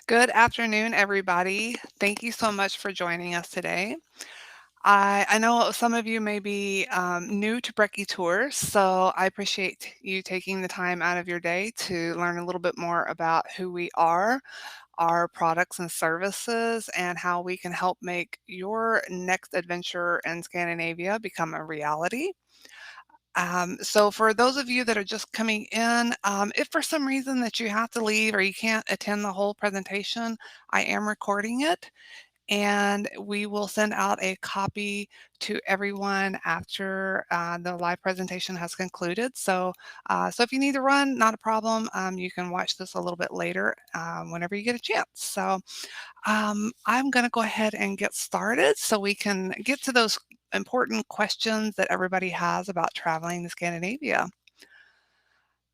Good afternoon, everybody. Thank you so much for joining us today. I know some of you may be new to Brekke Tours, so I appreciate you taking the time out of your day to learn a little bit more about who we are, our products and services, and how we can help make your next adventure in Scandinavia become a reality. So for those of you that are just coming in, if for some reason that you have to leave or you can't attend the whole presentation, I am recording it and we will send out a copy to everyone after the live presentation has concluded. So if you need to run, not a problem. You can watch this a little bit later whenever you get a chance. So I'm going to go ahead and get started so we can get to those important questions that everybody has about traveling to Scandinavia.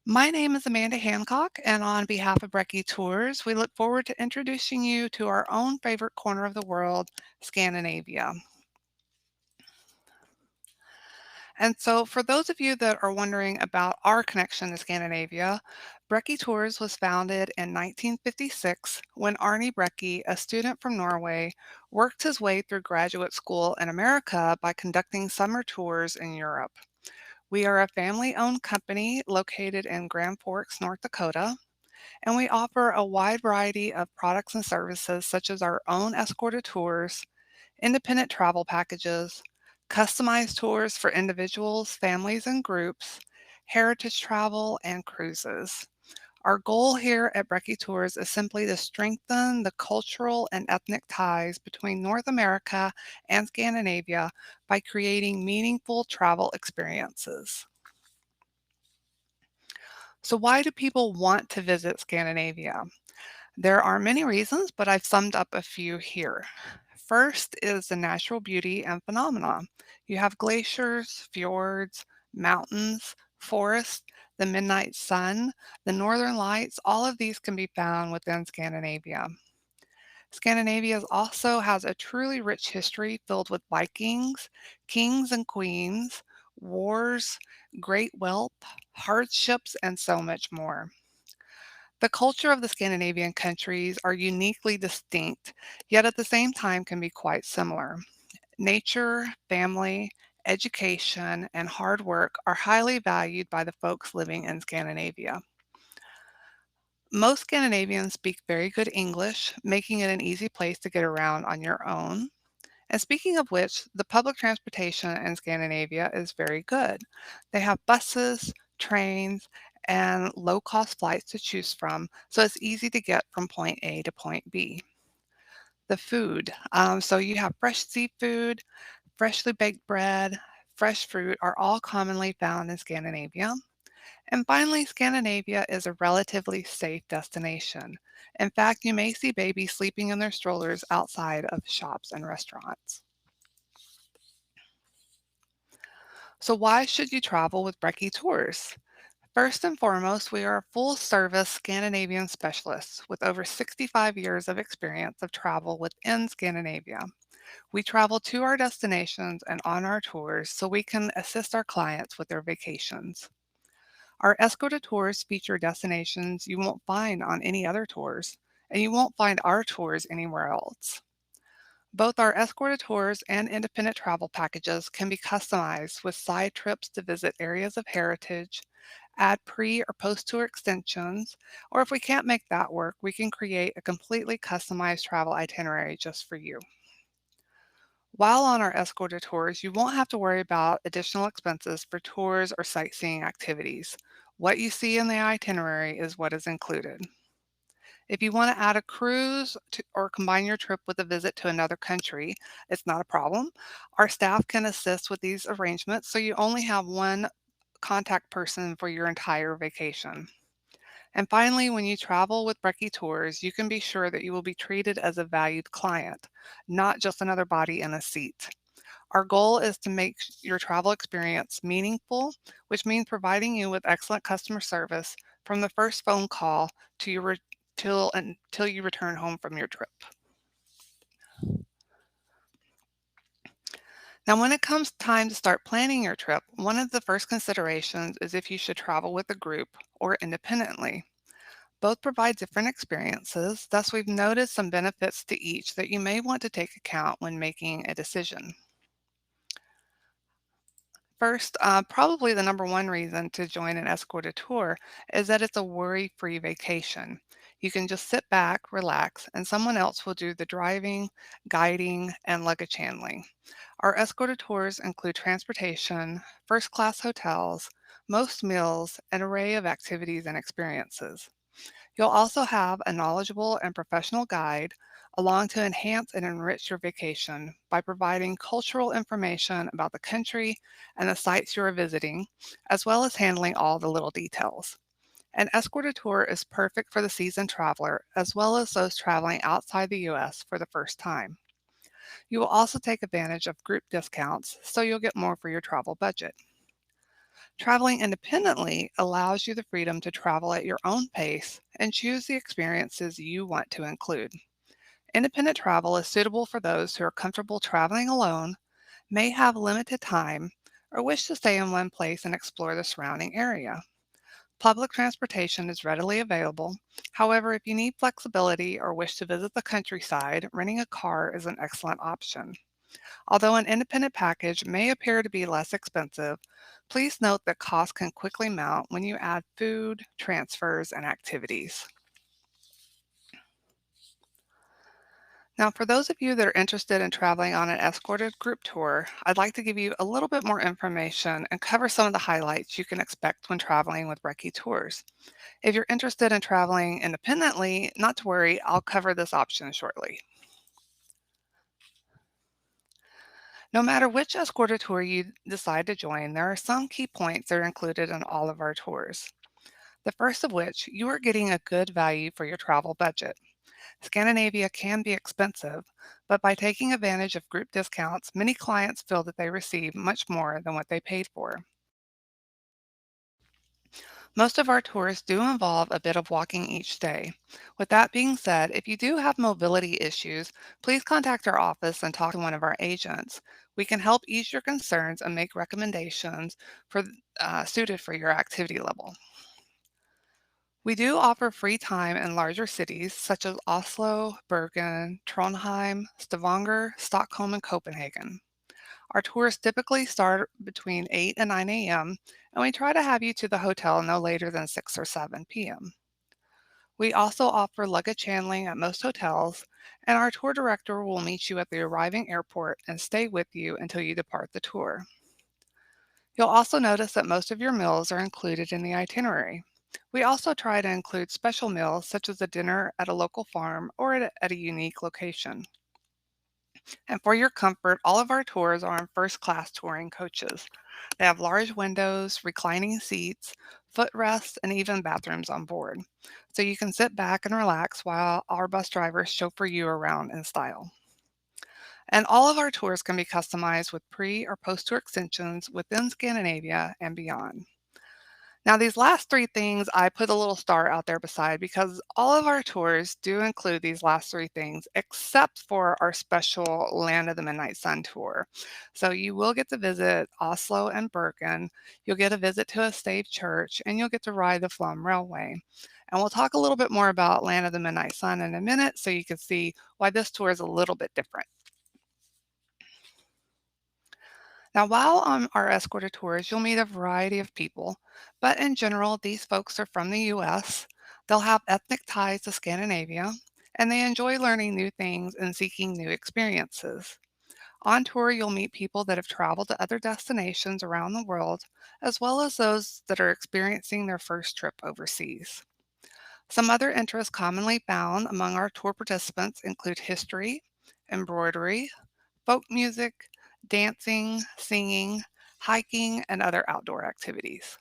My name is Amanda Hancock, and on behalf of Brekke Tours, we look forward to introducing you to our own favorite corner of the world, Scandinavia. And so, for those of you that are wondering about our connection to Scandinavia, Brekke Tours was founded in 1956 when Arne Brekke, a student from Norway, worked his way through graduate school in America by conducting summer tours in Europe. We are a family-owned company located in Grand Forks, North Dakota, and we offer a wide variety of products and services such as our own escorted tours, independent travel packages, customized tours for individuals, families, and groups, heritage travel, and cruises. Our goal here at Brekke Tours is simply to strengthen the cultural and ethnic ties between North America and Scandinavia by creating meaningful travel experiences. So why do people want to visit Scandinavia? There are many reasons, but I've summed up a few here. First is the natural beauty and phenomena. You have glaciers, fjords, mountains, forests, the midnight sun, the northern lights. All of these can be found within Scandinavia. Scandinavia also has a truly rich history filled with Vikings, kings and queens, wars, great wealth, hardships, and so much more. The culture of the Scandinavian countries are uniquely distinct, yet at the same time can be quite similar. Nature, family, education, and hard work are highly valued by the folks living in Scandinavia. Most Scandinavians speak very good English, making it an easy place to get around on your own. And speaking of which, the public transportation in Scandinavia is very good. They have buses, trains, and low-cost flights to choose from, so it's easy to get from point A to point B. The food, so you have fresh seafood, freshly baked bread, fresh fruit are all commonly found in Scandinavia. And finally, Scandinavia is a relatively safe destination. In fact, you may see babies sleeping in their strollers outside of shops and restaurants. So why should you travel with Brekke Tours? First and foremost, we are a full-service Scandinavian specialists with over 65 years of experience of travel within Scandinavia. We travel to our destinations and on our tours so we can assist our clients with their vacations. Our escorted tours feature destinations you won't find on any other tours, and you won't find our tours anywhere else. Both our escorted tours and independent travel packages can be customized with side trips to visit areas of heritage, add pre or post tour extensions, or if we can't make that work, we can create a completely customized travel itinerary just for you. While on our escorted tours, you won't have to worry about additional expenses for tours or sightseeing activities. What you see in the itinerary is what is included. If you want to add a cruise or combine your trip with a visit to another country, it's not a problem. Our staff can assist with these arrangements so you only have one contact person for your entire vacation. And finally, when you travel with Brekke Tours, you can be sure that you will be treated as a valued client, not just another body in a seat. Our goal is to make your travel experience meaningful, which means providing you with excellent customer service from the first phone call to your until you return home from your trip. Now, when it comes time to start planning your trip, one of the first considerations is if you should travel with a group or independently. Both provide different experiences, thus, we've noted some benefits to each that you may want to take account when making a decision. First, probably the number one reason to join an escorted tour is that it's a worry-free vacation. You can just sit back, relax, and someone else will do the driving, guiding, and luggage handling. Our escorted tours include transportation, first-class hotels, most meals, an array of activities and experiences. You'll also have a knowledgeable and professional guide along to enhance and enrich your vacation by providing cultural information about the country and the sites you are visiting, as well as handling all the little details. An escorted tour is perfect for the seasoned traveler as well as those traveling outside the U.S. for the first time. You will also take advantage of group discounts, so you'll get more for your travel budget. Traveling independently allows you the freedom to travel at your own pace and choose the experiences you want to include. Independent travel is suitable for those who are comfortable traveling alone, may have limited time, or wish to stay in one place and explore the surrounding area. Public transportation is readily available. However, if you need flexibility or wish to visit the countryside, renting a car is an excellent option. Although an independent package may appear to be less expensive, please note that costs can quickly mount when you add food, transfers, and activities. Now, for those of you that are interested in traveling on an escorted group tour, I'd like to give you a little bit more information and cover some of the highlights you can expect when traveling with Brekke Tours. If you're interested in traveling independently, not to worry, I'll cover this option shortly. No matter which escorted tour you decide to join, there are some key points that are included in all of our tours. The first of which, you are getting a good value for your travel budget. Scandinavia can be expensive, but by taking advantage of group discounts, many clients feel that they receive much more than what they paid for. Most of our tours do involve a bit of walking each day. With that being said, if you do have mobility issues, please contact our office and talk to one of our agents. We can help ease your concerns and make recommendations for suited for your activity level. We do offer free time in larger cities such as Oslo, Bergen, Trondheim, Stavanger, Stockholm, and Copenhagen. Our tours typically start between 8 and 9 a.m., and we try to have you to the hotel no later than 6 or 7 p.m. We also offer luggage handling at most hotels, and our tour director will meet you at the arriving airport and stay with you until you depart the tour. You'll also notice that most of your meals are included in the itinerary. We also try to include special meals such as a dinner at a local farm or at a unique location. And for your comfort, all of our tours are on first-class touring coaches. They have large windows, reclining seats, footrests, and even bathrooms on board. So you can sit back and relax while our bus drivers chauffeur you around in style. And all of our tours can be customized with pre or post-tour extensions within Scandinavia and beyond. Now, these last three things I put a little star out there beside because all of our tours do include these last three things, except for our special Land of the Midnight Sun tour. So you will get to visit Oslo and Bergen, you'll get a visit to a stave church, and you'll get to ride the Flum Railway. And we'll talk a little bit more about Land of the Midnight Sun in a minute so you can see why this tour is a little bit different. Now, while on our escorted tours, you'll meet a variety of people, but in general, these folks are from the US. They'll have ethnic ties to Scandinavia, and they enjoy learning new things and seeking new experiences. On tour, you'll meet people that have traveled to other destinations around the world, as well as those that are experiencing their first trip overseas. Some other interests commonly found among our tour participants include history, embroidery, folk music, dancing, singing, hiking, and other outdoor activities.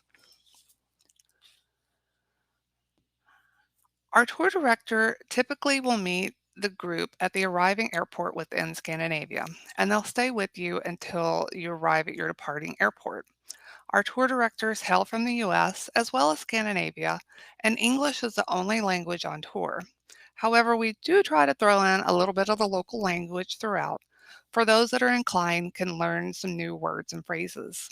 Our tour director typically will meet the group at the arriving airport within Scandinavia, and they'll stay with you until you arrive at your departing airport. Our tour directors hail from the US as well as Scandinavia, and English is the only language on tour. However, we do try to throw in a little bit of the local language throughout. For those that are inclined, can learn some new words and phrases.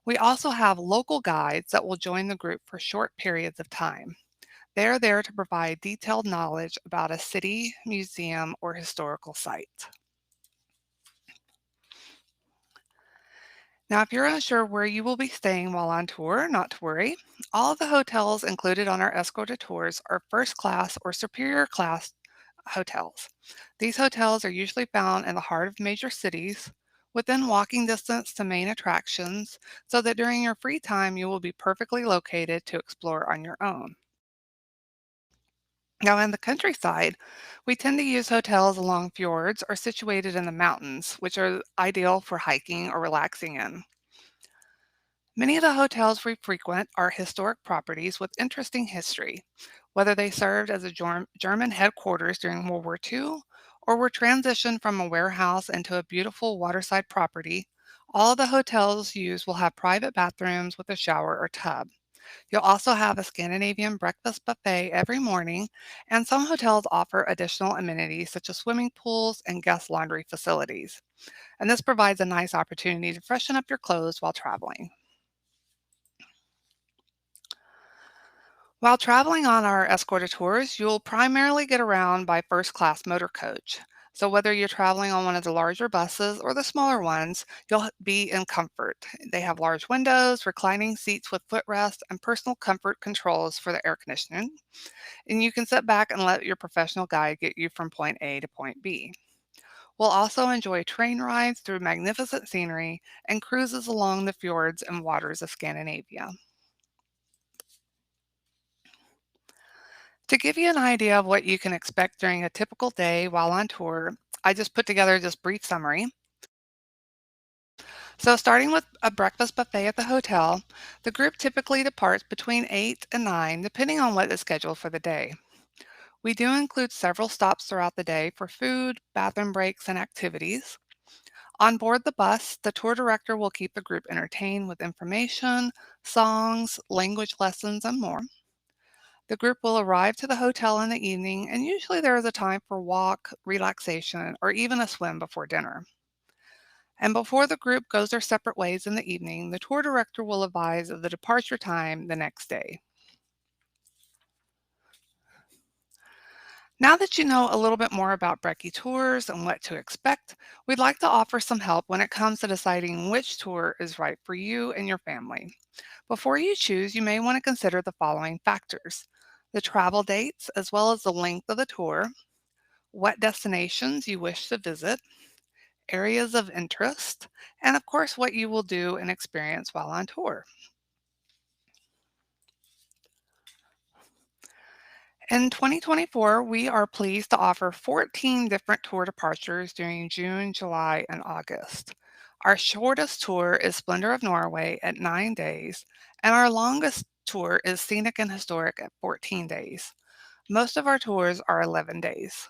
We also have local guides that will join the group for short periods of time. They are there to provide detailed knowledge about a city, museum, or historical site. Now, if you're unsure where you will be staying while on tour, not to worry. All of the hotels included on our escorted tours are first class or superior class hotels. These hotels are usually found in the heart of major cities, within walking distance to main attractions, so that during your free time you will be perfectly located to explore on your own. Now, in the countryside, we tend to use hotels along fjords or situated in the mountains, which are ideal for hiking or relaxing in. Many of the hotels we frequent are historic properties with interesting history, whether they served as a German headquarters during World War II or were transitioned from a warehouse into a beautiful waterside property. All of the hotels used will have private bathrooms with a shower or tub. You'll also have a Scandinavian breakfast buffet every morning, and some hotels offer additional amenities such as swimming pools and guest laundry facilities. And this provides a nice opportunity to freshen up your clothes while traveling. While traveling on our escorted tours, you'll primarily get around by first class motor coach. So, whether you're traveling on one of the larger buses or the smaller ones, you'll be in comfort. They have large windows, reclining seats with footrest, and personal comfort controls for the air conditioning. And you can sit back and let your professional guide get you from point A to point B. We'll also enjoy train rides through magnificent scenery and cruises along the fjords and waters of Scandinavia. To give you an idea of what you can expect during a typical day while on tour, I just put together this brief summary. So, starting with a breakfast buffet at the hotel, the group typically departs between 8 and 9, depending on what is scheduled for the day. We do include several stops throughout the day for food, bathroom breaks, and activities. On board the bus, the tour director will keep the group entertained with information, songs, language lessons, and more. The group will arrive to the hotel in the evening, and usually there is a time for walk, relaxation, or even a swim before dinner. And before the group goes their separate ways in the evening, the tour director will advise of the departure time the next day. Now that you know a little bit more about Brekke Tours and what to expect, we'd like to offer some help when it comes to deciding which tour is right for you and your family. Before you choose, you may want to consider the following factors: the travel dates, as well as the length of the tour, what destinations you wish to visit, areas of interest, and of course, what you will do and experience while on tour. In 2024, we are pleased to offer 14 different tour departures during June, July, and August. Our shortest tour is Splendor of Norway at 9 days, and our longest tour is Scenic and Historic at 14 days. Most of our tours are 11 days.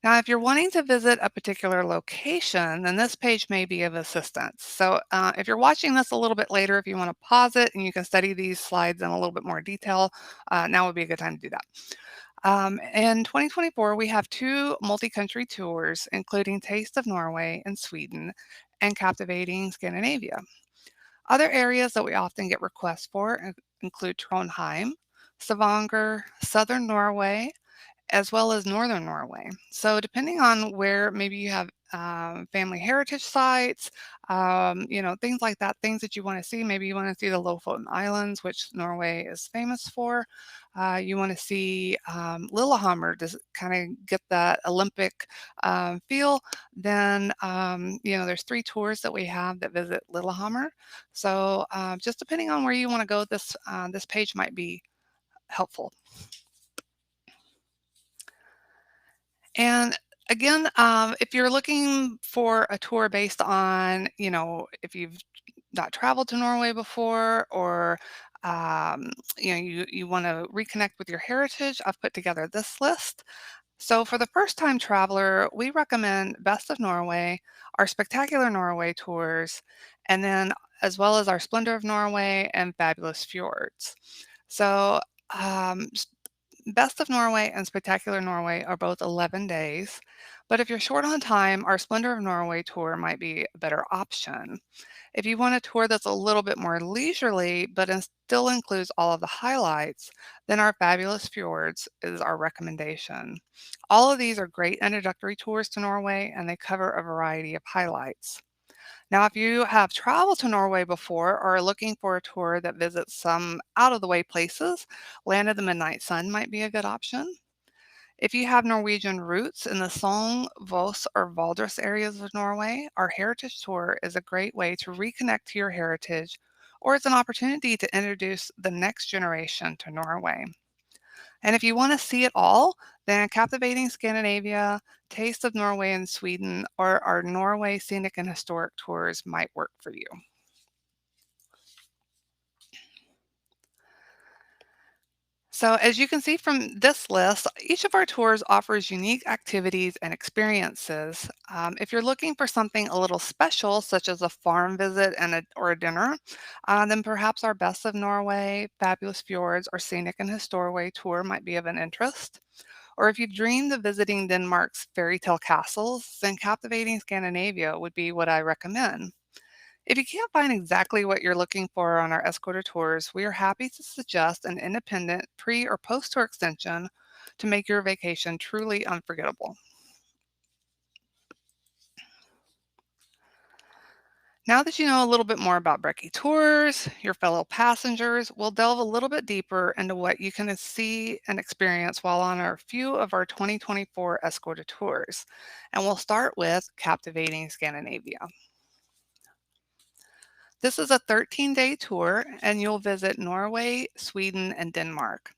Now, if you're wanting to visit a particular location, then this page may be of assistance. So, if you're watching this a little bit later, if you want to pause it and you can study these slides in a little bit more detail, now would be a good time to do that. In 2024, we have two multi-country tours, including Taste of Norway and Sweden and Captivating Scandinavia. Other areas that we often get requests for include Trondheim, Stavanger, Southern Norway, as well as northern Norway. So depending on where maybe you have family heritage sites, things like that, things that you want to see. Maybe you want to see the Lofoten Islands, which Norway is famous for. You want to see Lillehammer to kind of get that Olympic feel. Then, there's three tours that we have that visit Lillehammer. So just depending on where you want to go, this page might be helpful. And again, if you're looking for a tour based on, if you've not traveled to Norway before or you want to reconnect with your heritage, I've put together this list. So for the first time traveler, we recommend Best of Norway, our Spectacular Norway tours, and then as well as our Splendor of Norway and Fabulous Fjords. So um, Best of Norway and Spectacular Norway are both 11 days, but if you're short on time, our Splendor of Norway tour might be a better option. If you want a tour that's a little bit more leisurely, but still includes all of the highlights, then our Fabulous Fjords is our recommendation. All of these are great introductory tours to Norway, and they cover a variety of highlights. Now, if you have traveled to Norway before or are looking for a tour that visits some out of the way places, Land of the Midnight Sun might be a good option. If you have Norwegian roots in the Sogn, Vos, or Valdres areas of Norway, our heritage tour is a great way to reconnect to your heritage, or it's an opportunity to introduce the next generation to Norway. And if you want to see it all, then Captivating Scandinavia, Taste of Norway and Sweden, or our Norway Scenic and Historic tours might work for you. So, as you can see from this list, each of our tours offers unique activities and experiences. If you're looking for something a little special, such as a farm visit or a dinner, then perhaps our Best of Norway, Fabulous Fjords, or Scenic and Historic tour might be of an interest. Or if you dreamed of visiting Denmark's fairy tale castles, then Captivating Scandinavia would be what I recommend. If you can't find exactly what you're looking for on our escorted tours, we are happy to suggest an independent pre or post tour extension to make your vacation truly unforgettable. Now that you know a little bit more about Brekke Tours, your fellow passengers, we'll delve a little bit deeper into what you can see and experience while on a few of our 2024 escorted tours. And we'll start with Captivating Scandinavia. This is a 13-day tour, and you'll visit Norway, Sweden, and Denmark.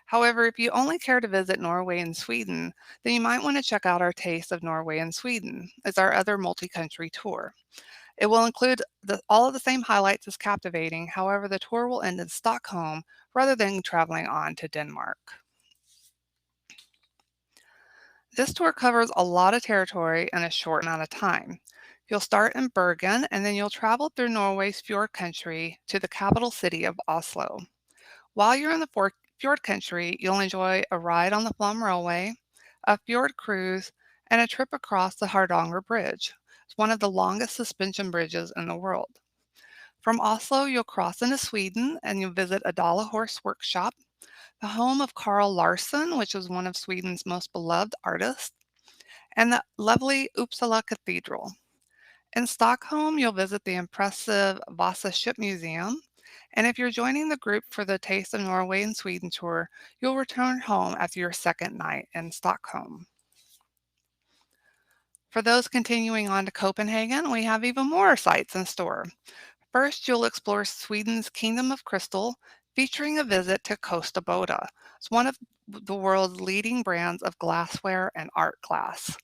However, if you only care to visit Norway and Sweden, then you might want to check out our Taste of Norway and Sweden. It's our other multi-country tour. It will include all of the same highlights as Captivating. However, the tour will end in Stockholm rather than traveling on to Denmark. This tour covers a lot of territory in a short amount of time. You'll start in Bergen, and then you'll travel through Norway's fjord country to the capital city of Oslo. While you're in the fjord country, you'll enjoy a ride on the Flum Railway, a fjord cruise, and a trip across the Hardanger Bridge. It's one of the longest suspension bridges in the world. From Oslo, you'll cross into Sweden and you'll visit a Dala Horse Workshop, the home of Carl Larsson, which is one of Sweden's most beloved artists, and the lovely Uppsala Cathedral. In Stockholm, you'll visit the impressive Vasa Ship Museum. And if you're joining the group for the Taste of Norway and Sweden tour, you'll return home after your second night in Stockholm. For those continuing on to Copenhagen, we have even more sights in store. First, you'll explore Sweden's Kingdom of Crystal, featuring a visit to Costa Boda. It's one of the world's leading brands of glassware and art glass.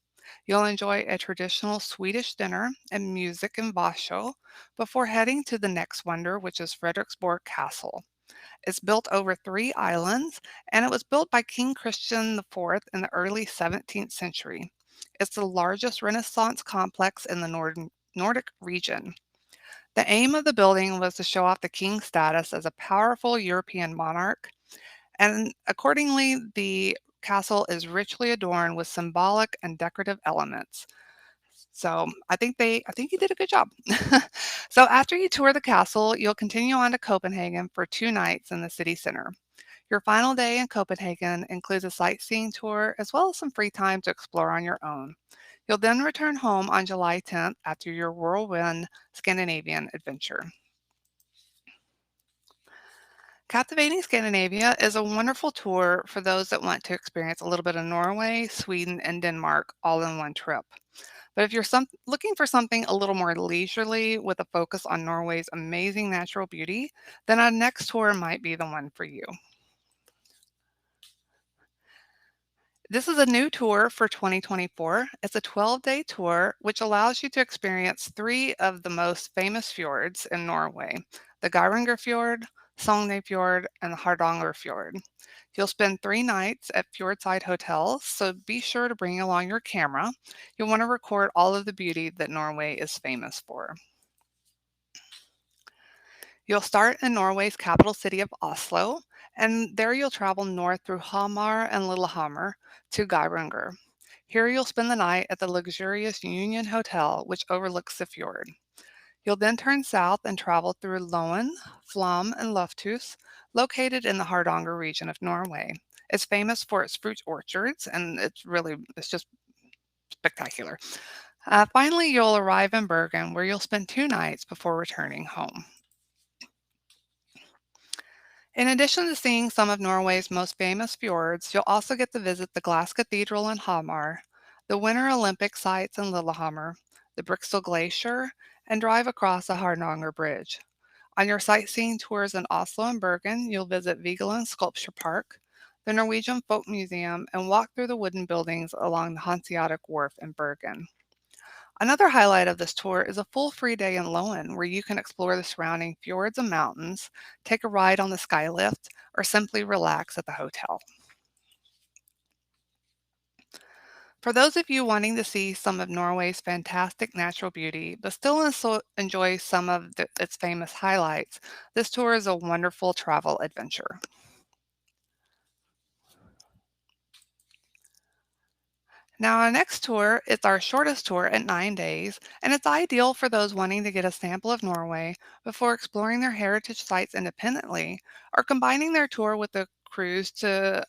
You'll enjoy a traditional Swedish dinner and music in Varsho before heading to the next wonder, which is Frederiksborg Castle. It's built over 3 islands, and it was built by King Christian IV in the early 17th century. It's the largest Renaissance complex in the Nordic region. The aim of the building was to show off the king's status as a powerful European monarch, and accordingly, the castle is richly adorned with symbolic and decorative elements. So I think he did a good job. So after you tour the castle, you'll continue on to Copenhagen for 2 nights in the city center. Your final day in Copenhagen includes a sightseeing tour as well as some free time to explore on your own. You'll then return home on July 10th after your whirlwind Scandinavian adventure. Captivating Scandinavia is a wonderful tour for those that want to experience a little bit of Norway, Sweden, and Denmark all in one trip. But if you're looking for something a little more leisurely with a focus on Norway's amazing natural beauty, then our next tour might be the one for you. This is a new tour for 2024. It's a 12-day tour, which allows you to experience 3 of the most famous fjords in Norway, the Geiranger Fjord, Sognefjord, and the Hardanger Fjord. You'll spend 3 nights at fjordside hotels, so be sure to bring along your camera. You'll want to record all of the beauty that Norway is famous for. You'll start in Norway's capital city of Oslo, And there you'll travel north through Hamar and Lillehammer to Geiranger. Here you'll spend the night at the luxurious Union Hotel, which overlooks the fjord. You'll then turn south and travel through Loen, Flum, and Loftus, located in the Hardanger region of Norway. It's famous for its fruit orchards, and it's just spectacular. Finally, you'll arrive in Bergen, where you'll spend 2 nights before returning home. In addition to seeing some of Norway's most famous fjords, you'll also get to visit the Glass Cathedral in Hamar, the Winter Olympic sites in Lillehammer, the Brixel Glacier, and drive across the Hardanger Bridge. On your sightseeing tours in Oslo and Bergen, you'll visit Vigeland Sculpture Park, the Norwegian Folk Museum, and walk through the wooden buildings along the Hanseatic Wharf in Bergen. Another highlight of this tour is a full free day in Loen, where you can explore the surrounding fjords and mountains, take a ride on the skylift, or simply relax at the hotel. For those of you wanting to see some of Norway's fantastic natural beauty, but still enjoy some of its famous highlights, this tour is a wonderful travel adventure. Now, our next tour is our shortest tour at 9 days, and it's ideal for those wanting to get a sample of Norway before exploring their heritage sites independently or combining their tour with a cruise to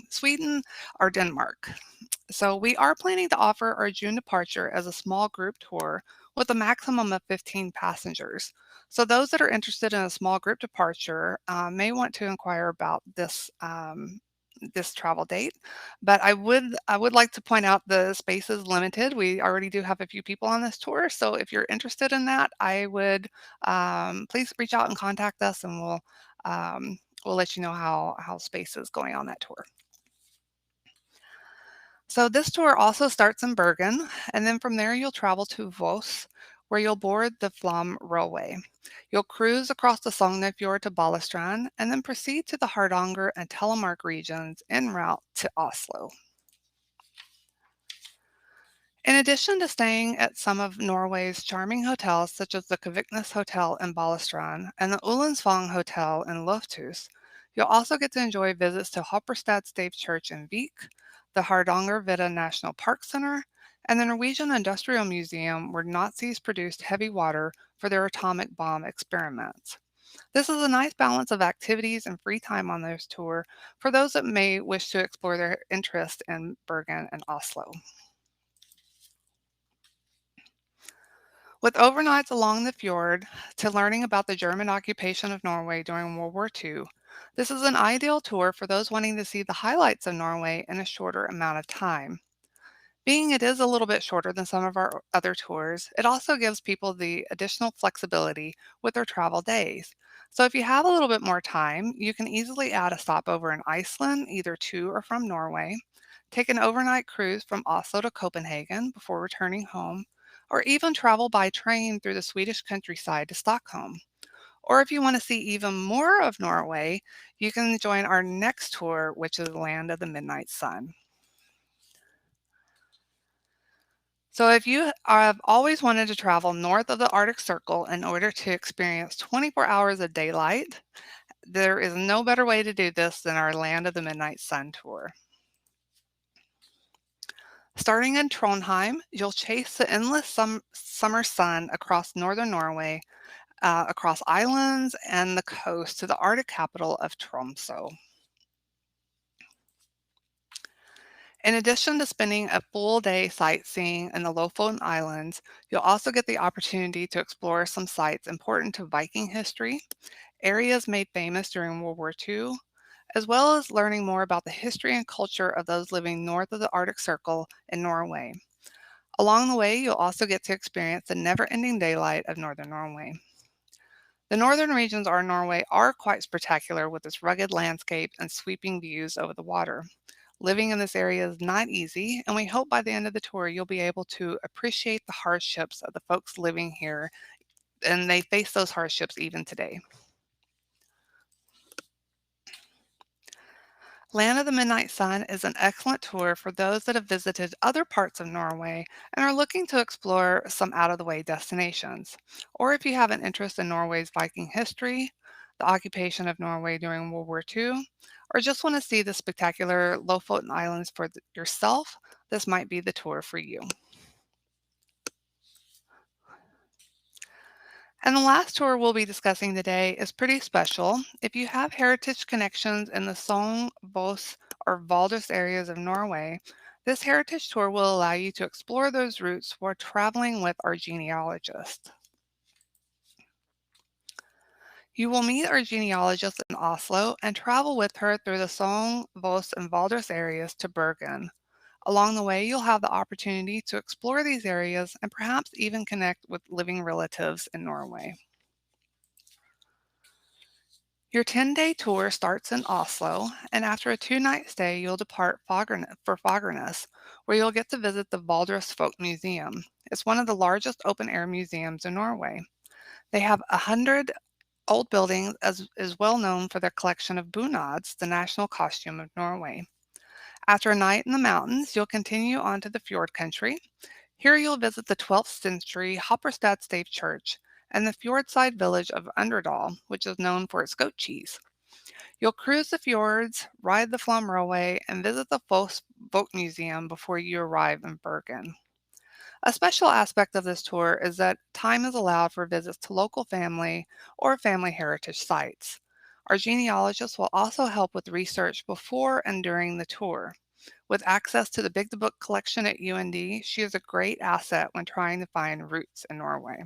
Sweden or Denmark. So, we are planning to offer our June departure as a small group tour with a maximum of 15 passengers. So, those that are interested in a small group departure may want to inquire about this travel date. But I would like to point out the space is limited. We already do have a few people on this tour, so if you're interested in that, I would please reach out and contact us, and we'll let you know how space is going on that tour. So this tour also starts in Bergen, and then from there you'll travel to Voss, where you'll board the Flam Railway. You'll cruise across the Sognefjord to Balestrand, and then proceed to the Hardanger and Telemark regions en route to Oslo. In addition to staying at some of Norway's charming hotels, such as the Kviknes Hotel in Balestrand and the Ullensvang Hotel in Loftus, you'll also get to enjoy visits to Hopperstad Stave Church in Vik, the Hardanger Vidda National Park Center, and the Norwegian Industrial Museum, where Nazis produced heavy water for their atomic bomb experiments. This is a nice balance of activities and free time on this tour for those that may wish to explore their interest in Bergen and Oslo. With overnights along the fjord to learning about the German occupation of Norway during World War II, this is an ideal tour for those wanting to see the highlights of Norway in a shorter amount of time. Being it is a little bit shorter than some of our other tours, it also gives people the additional flexibility with their travel days. So if you have a little bit more time, you can easily add a stopover in Iceland, either to or from Norway, take an overnight cruise from Oslo to Copenhagen before returning home, or even travel by train through the Swedish countryside to Stockholm. Or if you want to see even more of Norway, you can join our next tour, which is Land of the Midnight Sun. So if you have always wanted to travel north of the Arctic Circle in order to experience 24 hours of daylight, there is no better way to do this than our Land of the Midnight Sun tour. Starting in Trondheim, you'll chase the endless summer sun across northern Norway, across islands and the coast to the Arctic capital of Tromsø. In addition to spending a full day sightseeing in the Lofoten Islands, you'll also get the opportunity to explore some sites important to Viking history, areas made famous during World War II, as well as learning more about the history and culture of those living north of the Arctic Circle in Norway. Along the way, you'll also get to experience the never-ending daylight of northern Norway. The northern regions of Norway are quite spectacular with its rugged landscape and sweeping views over the water. Living in this area is not easy, and we hope by the end of the tour you'll be able to appreciate the hardships of the folks living here, and they face those hardships even today. Land of the Midnight Sun is an excellent tour for those that have visited other parts of Norway and are looking to explore some out-of-the-way destinations. Or if you have an interest in Norway's Viking history, the occupation of Norway during World War II, or just want to see the spectacular Lofoten Islands for yourself, this might be the tour for you. And the last tour we'll be discussing today is pretty special. If you have heritage connections in the Sogn, Vos, or Valdres areas of Norway, this heritage tour will allow you to explore those routes while traveling with our genealogist. You will meet our genealogist in Oslo and travel with her through the Sogn, Vos, and Valdres areas to Bergen. Along the way, you'll have the opportunity to explore these areas and perhaps even connect with living relatives in Norway. Your 10-day tour starts in Oslo, and after a 2-night stay, you'll depart for Fagernes, where you'll get to visit the Valdres Folk Museum. It's one of the largest open-air museums in Norway. They have 100 old buildings as is well known for their collection of bunads, the national costume of Norway. After a night in the mountains, you'll continue on to the fjord country. Here you'll visit the 12th century Hopperstad Stave Church and the fjordside village of Underdal, which is known for its goat cheese. You'll cruise the fjords, ride the Flum Railway, and visit the Foss Boat Museum before you arrive in Bergen. A special aspect of this tour is that time is allowed for visits to local family or family heritage sites. Our genealogist will also help with research before and during the tour. With access to the Big the Book collection at UND, she is a great asset when trying to find roots in Norway.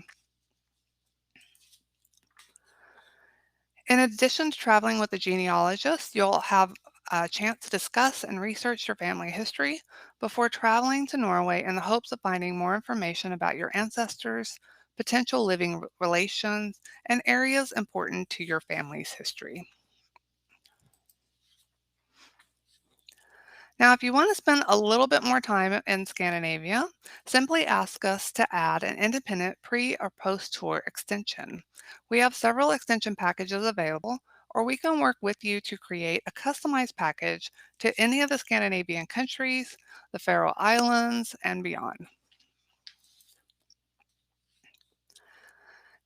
In addition to traveling with a genealogist, you'll have a chance to discuss and research your family history before traveling to Norway in the hopes of finding more information about your ancestors, potential living relations, and areas important to your family's history. Now, if you want to spend a little bit more time in Scandinavia, simply ask us to add an independent pre or post tour extension. We have several extension packages available, or we can work with you to create a customized package to any of the Scandinavian countries, the Faroe Islands, and beyond.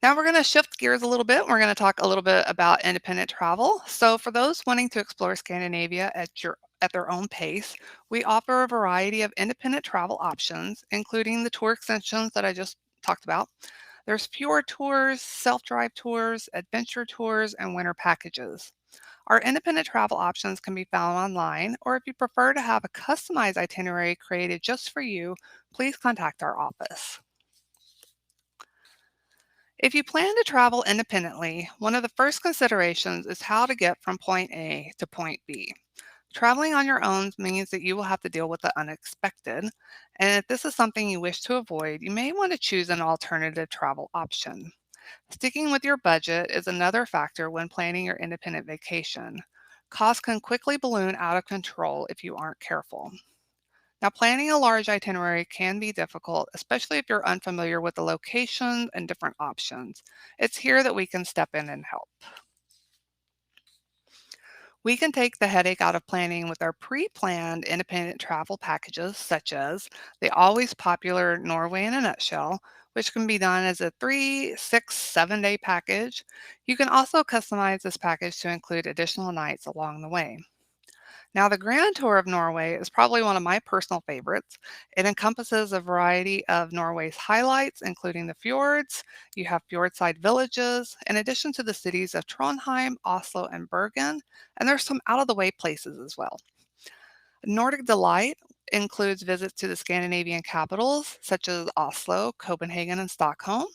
Now we're going to shift gears a little bit. We're going to talk a little bit about independent travel. So for those wanting to explore Scandinavia at their own pace, we offer a variety of independent travel options, including the tour extensions that I just talked about. There's fjord tours, self-drive tours, adventure tours, and winter packages. Our independent travel options can be found online, or if you prefer to have a customized itinerary created just for you, please contact our office. If you plan to travel independently, one of the first considerations is how to get from point A to point B. Traveling on your own means that you will have to deal with the unexpected, and if this is something you wish to avoid, you may want to choose an alternative travel option. Sticking with your budget is another factor when planning your independent vacation. Costs can quickly balloon out of control if you aren't careful. Now, planning a large itinerary can be difficult, especially if you're unfamiliar with the locations and different options. It's here that we can step in and help. We can take the headache out of planning with our pre-planned independent travel packages, such as the always popular Norway in a Nutshell, which can be done as a 3, 6, 7-day package. You can also customize this package to include additional nights along the way. Now, the Grand Tour of Norway is probably one of my personal favorites. It encompasses a variety of Norway's highlights, including the fjords. You have fjordside villages, in addition to the cities of Trondheim, Oslo, and Bergen, and there's some out-of-the-way places as well. Nordic Delight includes visits to the Scandinavian capitals, such as Oslo, Copenhagen, and Stockholm.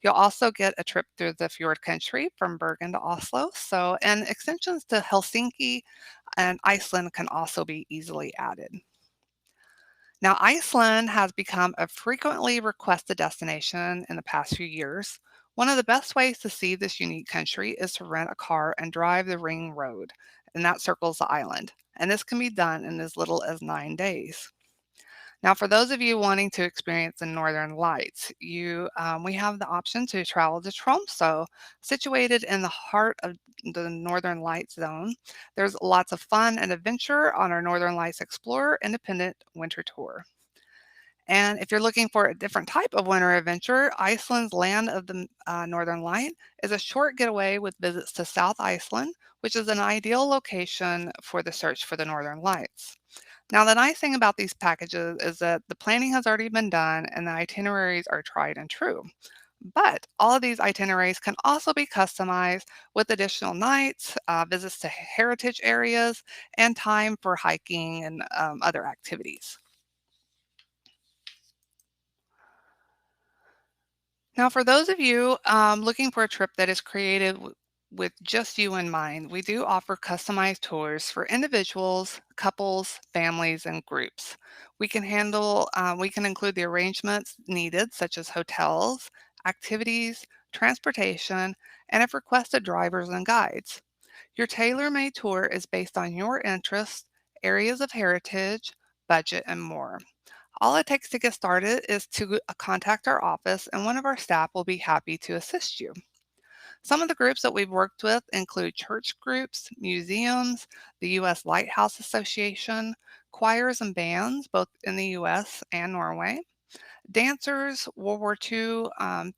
You'll also get a trip through the fjord country from Bergen to Oslo, and extensions to Helsinki and Iceland can also be easily added. Now, Iceland has become a frequently requested destination in the past few years. One of the best ways to see this unique country is to rent a car and drive the Ring Road, and that circles the island. And this can be done in as little as 9 days. Now, for those of you wanting to experience the Northern Lights, we have the option to travel to Tromsø, situated in the heart of the Northern Lights zone. There's lots of fun and adventure on our Northern Lights Explorer Independent Winter Tour. And if you're looking for a different type of winter adventure, Iceland's Land of the Northern Light is a short getaway with visits to South Iceland, which is an ideal location for the search for the Northern Lights. Now, the nice thing about these packages is that the planning has already been done and the itineraries are tried and true. But all of these itineraries can also be customized with additional nights, visits to heritage areas, and time for hiking and other activities. Now, for those of you looking for a trip that is created with just you in mind, we do offer customized tours for individuals, couples, families, and groups. We can include the arrangements needed, such as hotels, activities, transportation, and if requested, drivers and guides. Your tailor-made tour is based on your interests, areas of heritage, budget, and more. All it takes to get started is to contact our office, and one of our staff will be happy to assist you. Some of the groups that we've worked with include church groups, museums, the U.S. Lighthouse Association, choirs and bands, both in the U.S. and Norway, dancers, World War II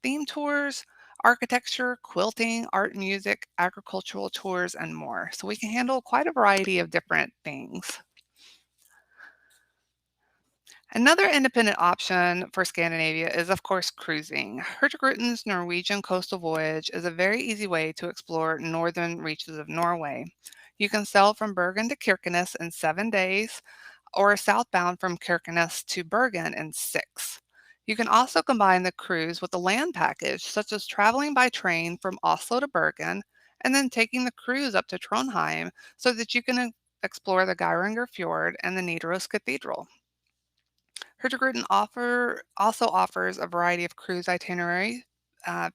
theme tours, architecture, quilting, art and music, agricultural tours, and more. So we can handle quite a variety of different things. Another independent option for Scandinavia is, of course, cruising. Hurtigrutens Norwegian coastal voyage is a very easy way to explore northern reaches of Norway. You can sail from Bergen to Kirkenes in 7 days, or southbound from Kirkenes to Bergen in 6. You can also combine the cruise with a land package, such as traveling by train from Oslo to Bergen and then taking the cruise up to Trondheim so that you can explore the Geiranger Fjord and the Nidaros Cathedral. Also offers a variety of cruise itineraries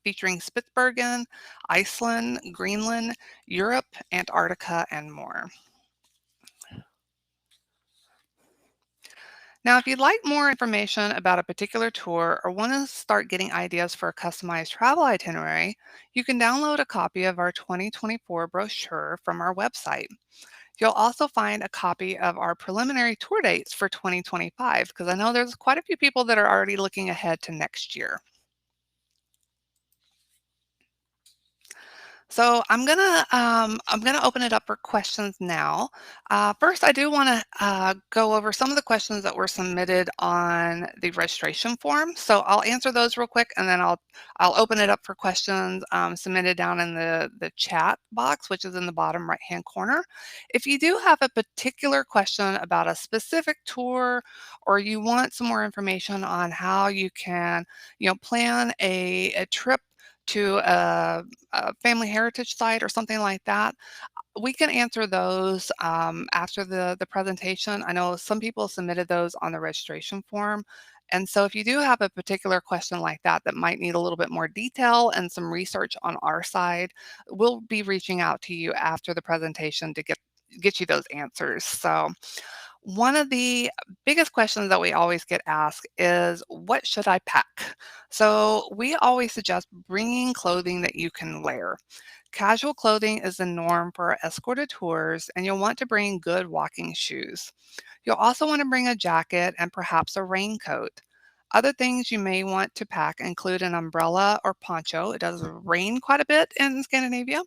featuring Spitsbergen, Iceland, Greenland, Europe, Antarctica, and more. Now, if you'd like more information about a particular tour or want to start getting ideas for a customized travel itinerary, you can download a copy of our 2024 brochure from our website. You'll also find a copy of our preliminary tour dates for 2025 because I know there's quite a few people that are already looking ahead to next year. So I'm gonna open it up for questions now. First, I do want to go over some of the questions that were submitted on the registration form. So I'll answer those real quick, and then I'll open it up for questions submitted down in the chat box, which is in the bottom right hand corner. If you do have a particular question about a specific tour, or you want some more information on how you can, plan a trip to a family heritage site or something like that, we can answer those after the presentation. I know some people submitted those on the registration form. And so if you do have a particular question like that that might need a little bit more detail and some research on our side, we'll be reaching out to you after the presentation to get you those answers. So one of the biggest questions that we always get asked is, what should I pack? So we always suggest bringing clothing that you can wear. Casual clothing is the norm for escorted tours, and you'll want to bring good walking shoes. You'll also want to bring a jacket and perhaps a raincoat. Other things you may want to pack include an umbrella or poncho. It does rain quite a bit in Scandinavia.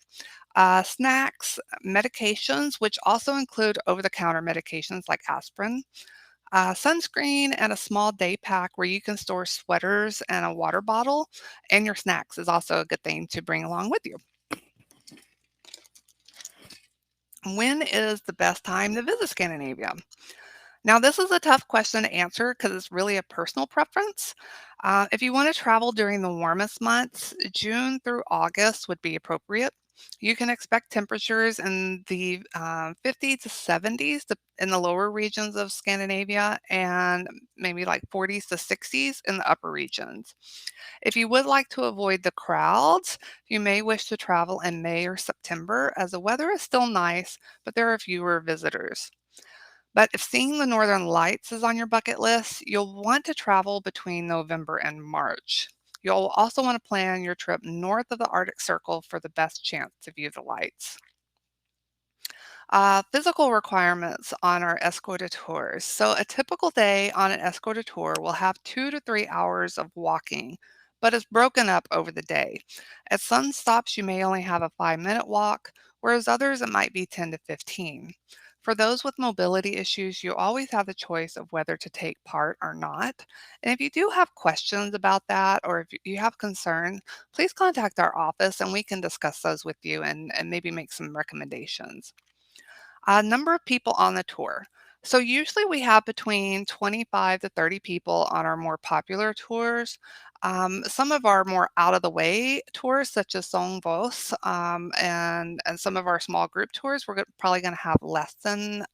Snacks, medications, which also include over the counter medications like aspirin, sunscreen, and a small day pack where you can store sweaters and a water bottle. And your snacks is also a good thing to bring along with you. When is the best time to visit Scandinavia? Now, this is a tough question to answer because it's really a personal preference. If you want to travel during the warmest months, June through August would be appropriate. You can expect temperatures in the 50 to 70s in the lower regions of Scandinavia and maybe like 40s to 60s in the upper regions. If you would like to avoid the crowds, you may wish to travel in May or September as the weather is still nice, but there are fewer visitors. But if seeing the northern lights is on your bucket list, you'll want to travel between November and March. You'll also want to plan your trip north of the Arctic Circle for the best chance to view the lights. Physical requirements on our escorted tours. So, a typical day on an escorted tour will have 2 to 3 hours of walking, but it's broken up over the day. At some stops, you may only have a 5-minute walk, whereas others it might be 10 to 15. For those with mobility issues, you always have the choice of whether to take part or not. And if you do have questions about that or if you have concerns, please contact our office and we can discuss those with you and maybe make some recommendations. Number of people on the tour. So usually we have between 25 to 30 people on our more popular tours. Some of our more out of the way tours, such as Song Vos, and some of our small group tours, probably going to have less than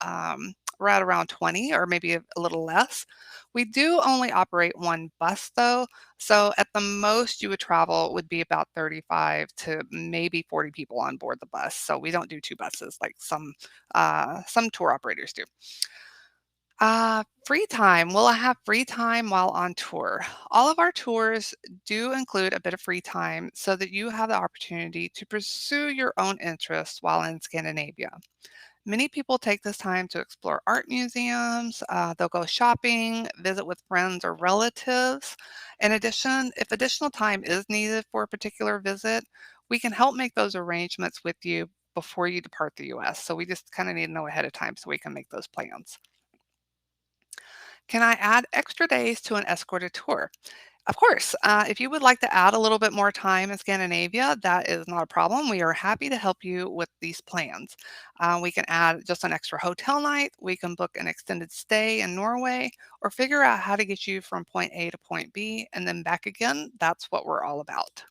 right around 20 or maybe a little less. We do only operate one bus though. So at the most you would travel would be about 35 to maybe 40 people on board the bus. So we don't do two buses like some tour operators do. Free time. Will I have free time while on tour? All of our tours do include a bit of free time so that you have the opportunity to pursue your own interests while in Scandinavia. Many people take this time to explore art museums, they'll go shopping, visit with friends or relatives. In addition, if additional time is needed for a particular visit, we can help make those arrangements with you before you depart the US. So we just kind of need to know ahead of time so we can make those plans. Can I add extra days to an escorted tour? Of course, if you would like to add a little bit more time in Scandinavia, that is not a problem. We are happy to help you with these plans. We can add just an extra hotel night, we can book an extended stay in Norway, or figure out how to get you from point A to point B and then back again. That's what we're all about.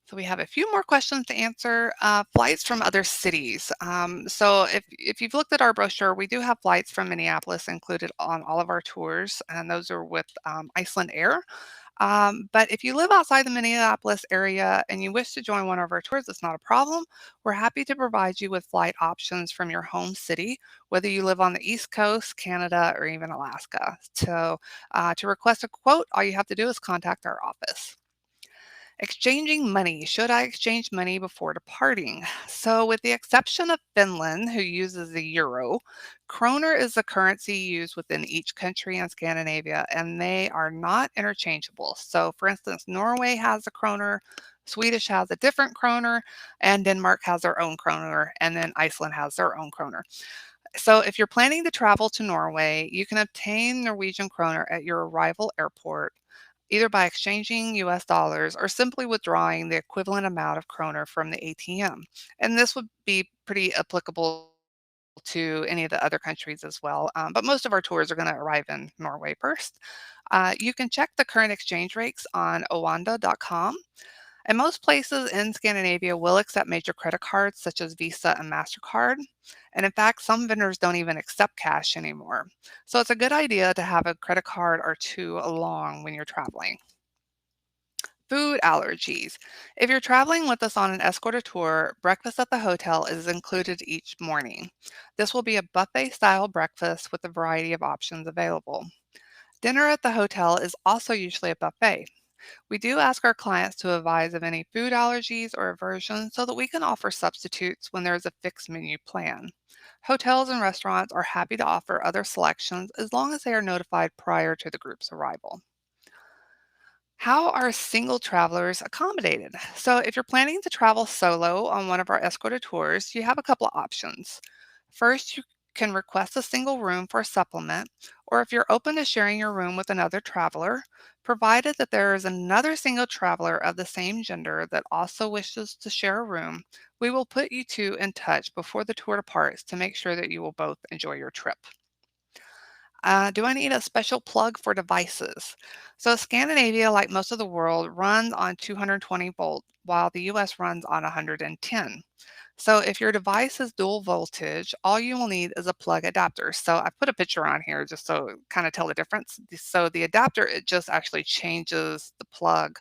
So we have a few more questions to answer. Flights from other cities. So if you've looked at our brochure, we do have flights from Minneapolis included on all of our tours, and those are with Iceland Air. But if you live outside the Minneapolis area and you wish to join one of our tours, it's not a problem. We're happy to provide you with flight options from your home city, whether you live on the East Coast, Canada, or even Alaska. So to request a quote, all you have to do is contact our office. Exchanging money. Should I exchange money before departing? So, with the exception of Finland, who uses the euro, kroner is the currency used within each country in Scandinavia, and they are not interchangeable. So, for instance, Norway has a kroner, Swedish has a different kroner, and Denmark has their own kroner, and then Iceland has their own kroner. So, if you're planning to travel to Norway, you can obtain Norwegian kroner at your arrival airport either by exchanging US dollars or simply withdrawing the equivalent amount of kroner from the ATM. And this would be pretty applicable to any of the other countries as well. But most of our tours are going to arrive in Norway first. You can check the current exchange rates on owanda.com. And most places in Scandinavia will accept major credit cards such as Visa and MasterCard. And in fact, some vendors don't even accept cash anymore. So it's a good idea to have a credit card or two along when you're traveling. Food allergies. If you're traveling with us on an escorted tour, breakfast at the hotel is included each morning. This will be a buffet style breakfast with a variety of options available. Dinner at the hotel is also usually a buffet. We do ask our clients to advise of any food allergies or aversions so that we can offer substitutes when there is a fixed menu plan. Hotels and restaurants are happy to offer other selections as long as they are notified prior to the group's arrival. How are single travelers accommodated? So, if you're planning to travel solo on one of our escorted tours, you have a couple of options. First, you can request a single room for a supplement, or if you're open to sharing your room with another traveler, provided that there is another single traveler of the same gender that also wishes to share a room, we will put you two in touch before the tour departs to make sure that you will both enjoy your trip. Do I need a special plug for devices? So Scandinavia, like most of the world, runs on 220 volt, while the US runs on 110. So if your device is dual voltage, all you will need is a plug adapter. So I put a picture on here just so kind of tell the difference. So the adapter, it just actually changes the plug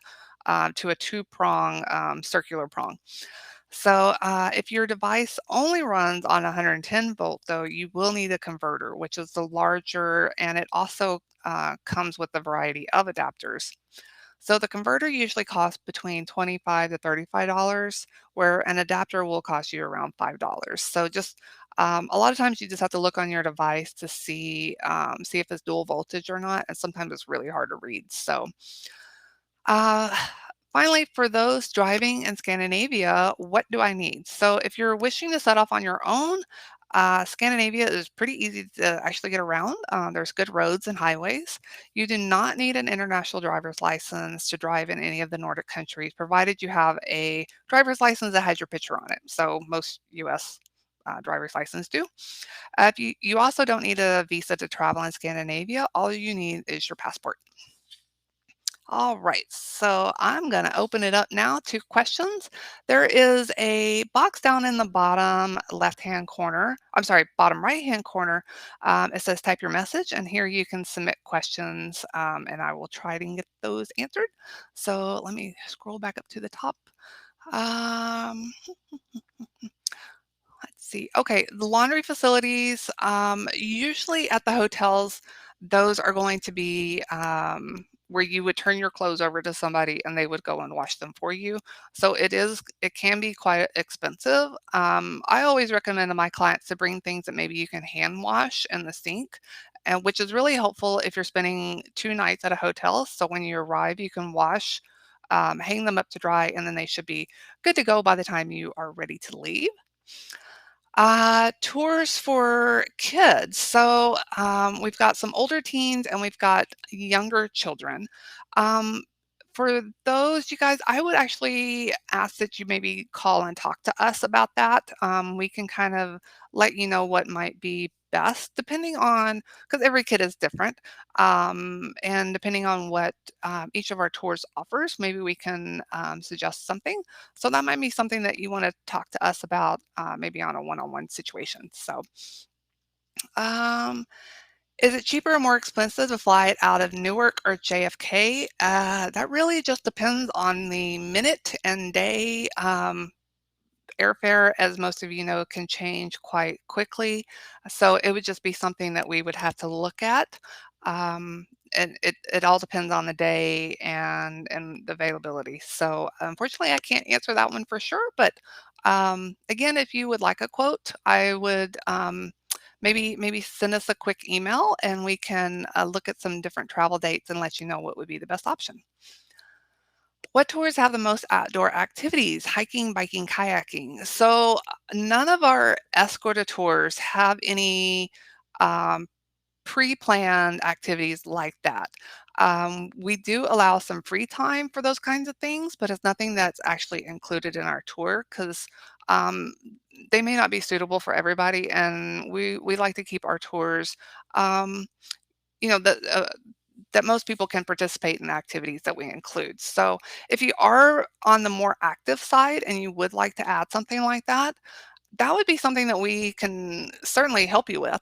to a two-prong circular prong. So, if your device only runs on 110 volt, though, you will need a converter, which is the larger, and it also comes with a variety of adapters. So the converter usually costs between $25 to $35, where an adapter will cost you around $5. So just a lot of times you just have to look on your device to see if it's dual voltage or not, and sometimes it's really hard to read. So uh, finally, for those driving in Scandinavia, what do I need? So if you're wishing to set off on your own, Scandinavia is pretty easy to actually get around. There's good roads and highways. You do not need an international driver's license to drive in any of the Nordic countries, provided you have a driver's license that has your picture on it. So most US driver's license do. If you also don't need a visa to travel in Scandinavia. All you need is your passport. All right, so I'm going to open it up now to questions. There is a box down in the bottom left-hand corner. I'm sorry, bottom right-hand corner. It says type your message, and here you can submit questions, and I will try to get those answered. So let me scroll back up to the top. Um, Let's see. Okay, the laundry facilities, usually at the hotels, those are going to be where you would turn your clothes over to somebody and they would go and wash them for you. So it can be quite expensive. I always recommend to my clients to bring things that maybe you can hand wash in the sink, and which is really helpful if you're spending 2 nights at a hotel. So when you arrive, you can wash, hang them up to dry, and then they should be good to go by the time you are ready to leave. Tours for kids. So we've got some older teens and we've got younger children. Um, for those, you guys, I would actually ask that you maybe call and talk to us about that. We can kind of let you know what might be best, depending on, because every kid is different. And depending on what each of our tours offers, maybe we can suggest something. So that might be something that you want to talk to us about, maybe on a one-on-one situation. So, um, is it cheaper or more expensive to fly it out of Newark or JFK? That really just depends on the minute and day. Airfare, as most of you know, can change quite quickly. So it would just be something that we would have to look at. Um, and it all depends on the day and the availability. So unfortunately, I can't answer that one for sure. But again, if you would like a quote, I would maybe send us a quick email and we can look at some different travel dates and let you know what would be the best option. What tours have the most outdoor activities? Hiking, biking, kayaking. So none of our escorted tours have any um, pre-planned activities like that. We do allow some free time for those kinds of things, but it's nothing that's actually included in our tour because um, they may not be suitable for everybody, and we like to keep our tours. Um, you know, that most people can participate in activities that we include. So if you are on the more active side and you would like to add something like that, that would be something that we can certainly help you with.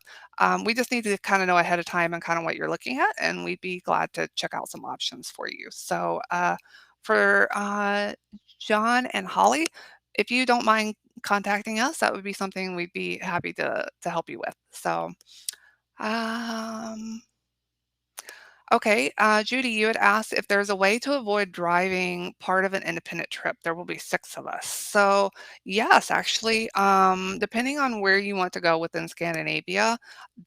We just need to kind of know ahead of time and kind of what you're looking at, and we'd be glad to check out some options for you. So for John and Holly, if you don't mind contacting us, that would be something we'd be happy to help you with. So um, okay, Judy, you had asked if there's a way to avoid driving part of an independent trip. There will be 6 of us. So, yes, actually, depending on where you want to go within Scandinavia,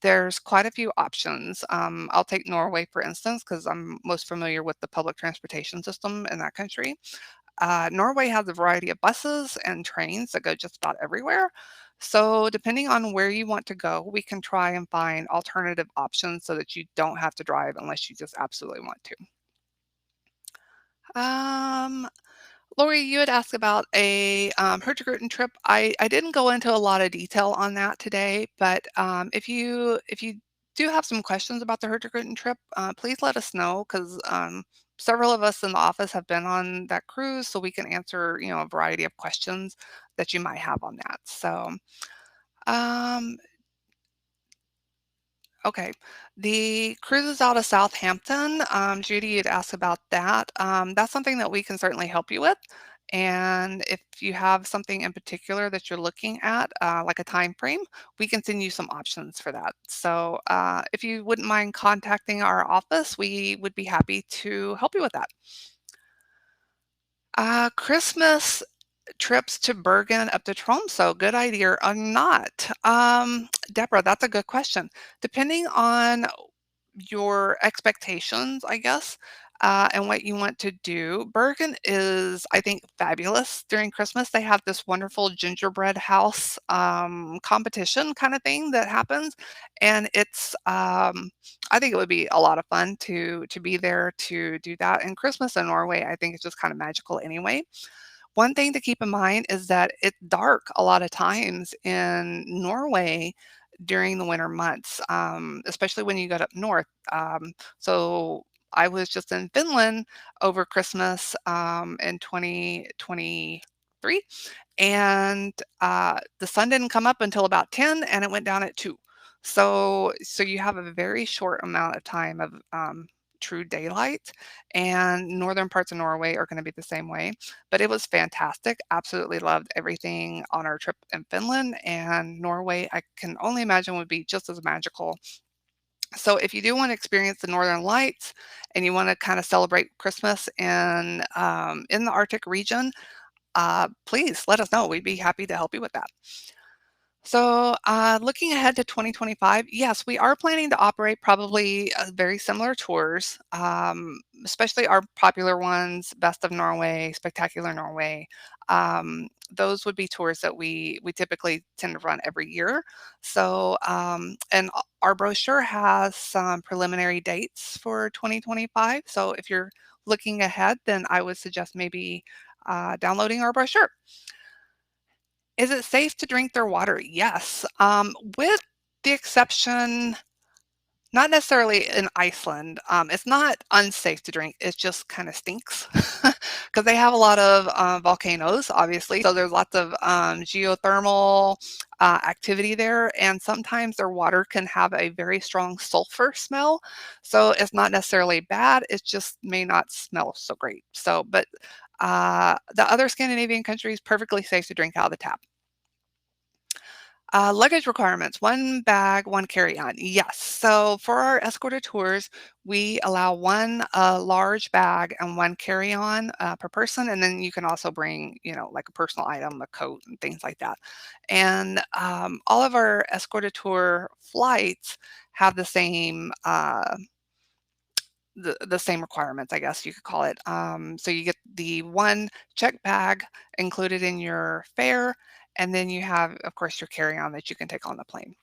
there's quite a few options. I'll take Norway, for instance, because I'm most familiar with the public transportation system in that country. Norway has a variety of buses and trains that go just about everywhere. So, depending on where you want to go, we can try and find alternative options so that you don't have to drive unless you just absolutely want to. Um, Lori, you had asked about a Hurtigruten trip. I didn't go into a lot of detail on that today, but if you do have some questions about the Hurtigruten trip, please let us know because several of us in the office have been on that cruise, so we can answer a variety of questions that you might have on that. So um, okay. The cruises out of Southampton, Judy, you'd asked about that. That's something that we can certainly help you with. And if you have something in particular that you're looking at, like a time frame, we can send you some options for that. So if you wouldn't mind contacting our office, we would be happy to help you with that. Christmas trips to Bergen up to Tromsø, good idea or not? Deborah, that's a good question. Depending on your expectations, I guess, and what you want to do. Bergen is, I think, fabulous during Christmas. They have this wonderful gingerbread house competition kind of thing that happens, and I think it would be a lot of fun to be there to do that. And Christmas in Norway, I think, is just kind of magical anyway. One thing to keep in mind is that it's dark a lot of times in Norway during the winter months, especially when you get up north. So I was just in Finland over Christmas in 2023, and the sun didn't come up until about 10, and it went down at 2. So you have a very short amount of time of true daylight, and northern parts of Norway are going to be the same way. But it was fantastic. Absolutely loved everything on our trip in Finland, and Norway, I can only imagine, would be just as magical. So if you do want to experience the Northern Lights and you want to kind of celebrate Christmas in the Arctic region, please let us know. We'd be happy to help you with that. So, looking ahead to 2025, yes, we are planning to operate probably very similar tours, especially our popular ones, Best of Norway, Spectacular Norway. Those would be tours that we typically tend to run every year. So, our brochure has some preliminary dates for 2025. So, if you're looking ahead, then I would suggest maybe downloading our brochure. Is it safe to drink their water? Yes, with the exception not necessarily in Iceland. It's not unsafe to drink, it just kinda stinks because they have a lot of, volcanoes, obviously, so there's lots of, geothermal, activity there, and sometimes their water can have a very strong sulfur smell, so it's not necessarily bad, it just may not smell so great. So, but, the other Scandinavian countries, perfectly safe to drink out of the tap. Luggage requirements, 1 bag, 1 carry-on. Yes. So for our escorted tours, we allow 1 large bag and 1 carry-on per person, and then you can also bring, like a personal item, a coat, and things like that. And all of our escorted tour flights have the same requirements, I guess you could call it. So you get the 1 check bag included in your fare, and then you have, of course, your carry-on that you can take on the plane.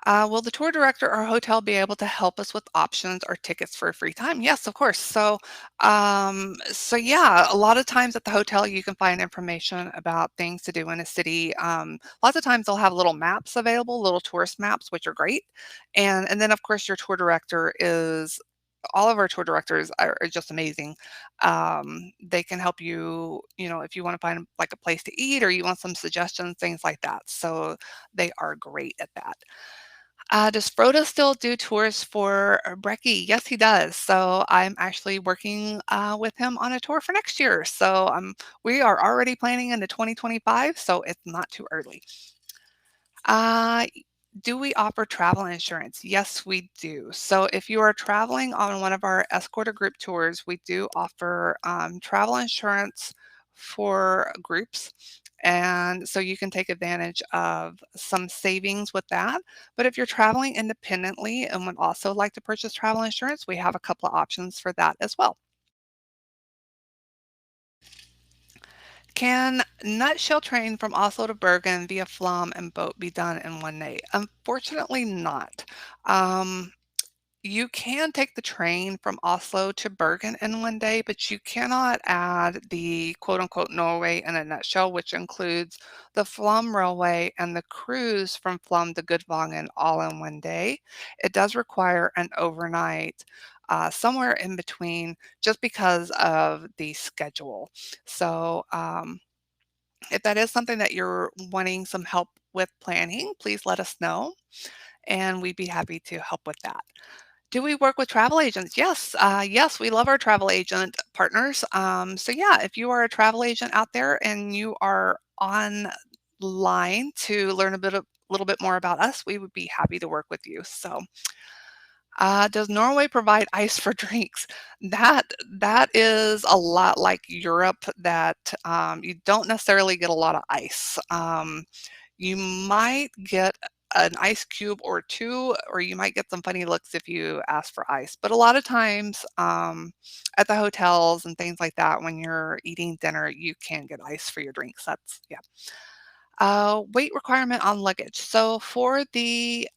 Will the tour director or hotel be able to help us with options or tickets for a free time? Yes, of course. So yeah, a lot of times at the hotel you can find information about things to do in a city. Lots of times they'll have little maps available, little tourist maps, which are great. And then of course your tour director is all of our tour directors are just amazing. They can help you, if you want to find like a place to eat or you want some suggestions, things like that. So they are great at that. Does Frodo still do tours for Brekke? Yes, he does. So I'm actually working with him on a tour for next year. So we are already planning into 2025, so it's not too early. Uh, do we offer travel insurance? Yes, we do. So if you are traveling on one of our escorter group tours, we do offer travel insurance for groups. And so you can take advantage of some savings with that. But if you're traveling independently and would also like to purchase travel insurance, we have a couple of options for that as well. Can nutshell train from Oslo to Bergen via Flom and boat be done in 1 day? Unfortunately not. Um, you can take the train from Oslo to Bergen in 1 day, but you cannot add the quote unquote Norway in a nutshell, which includes the Flom Railway and the cruise from Flom to Gudvangen all in 1 day. It does require an overnight somewhere in between just because of the schedule. So, if that is something that you're wanting some help with planning, please let us know, and we'd be happy to help with that. Do we work with travel agents? Yes, yes, we love our travel agent partners. So yeah, if you are a travel agent out there and you are online to learn a little bit more about us, we would be happy to work with you. So Does Norway provide ice for drinks? That that is a lot like Europe that, you don't necessarily get a lot of ice. You might get an ice cube or 2, or you might get some funny looks if you ask for ice. But a lot of times, at the hotels and things like that, when you're eating dinner, you can get ice for your drinks. That's yeah. Weight requirement on luggage. So for the,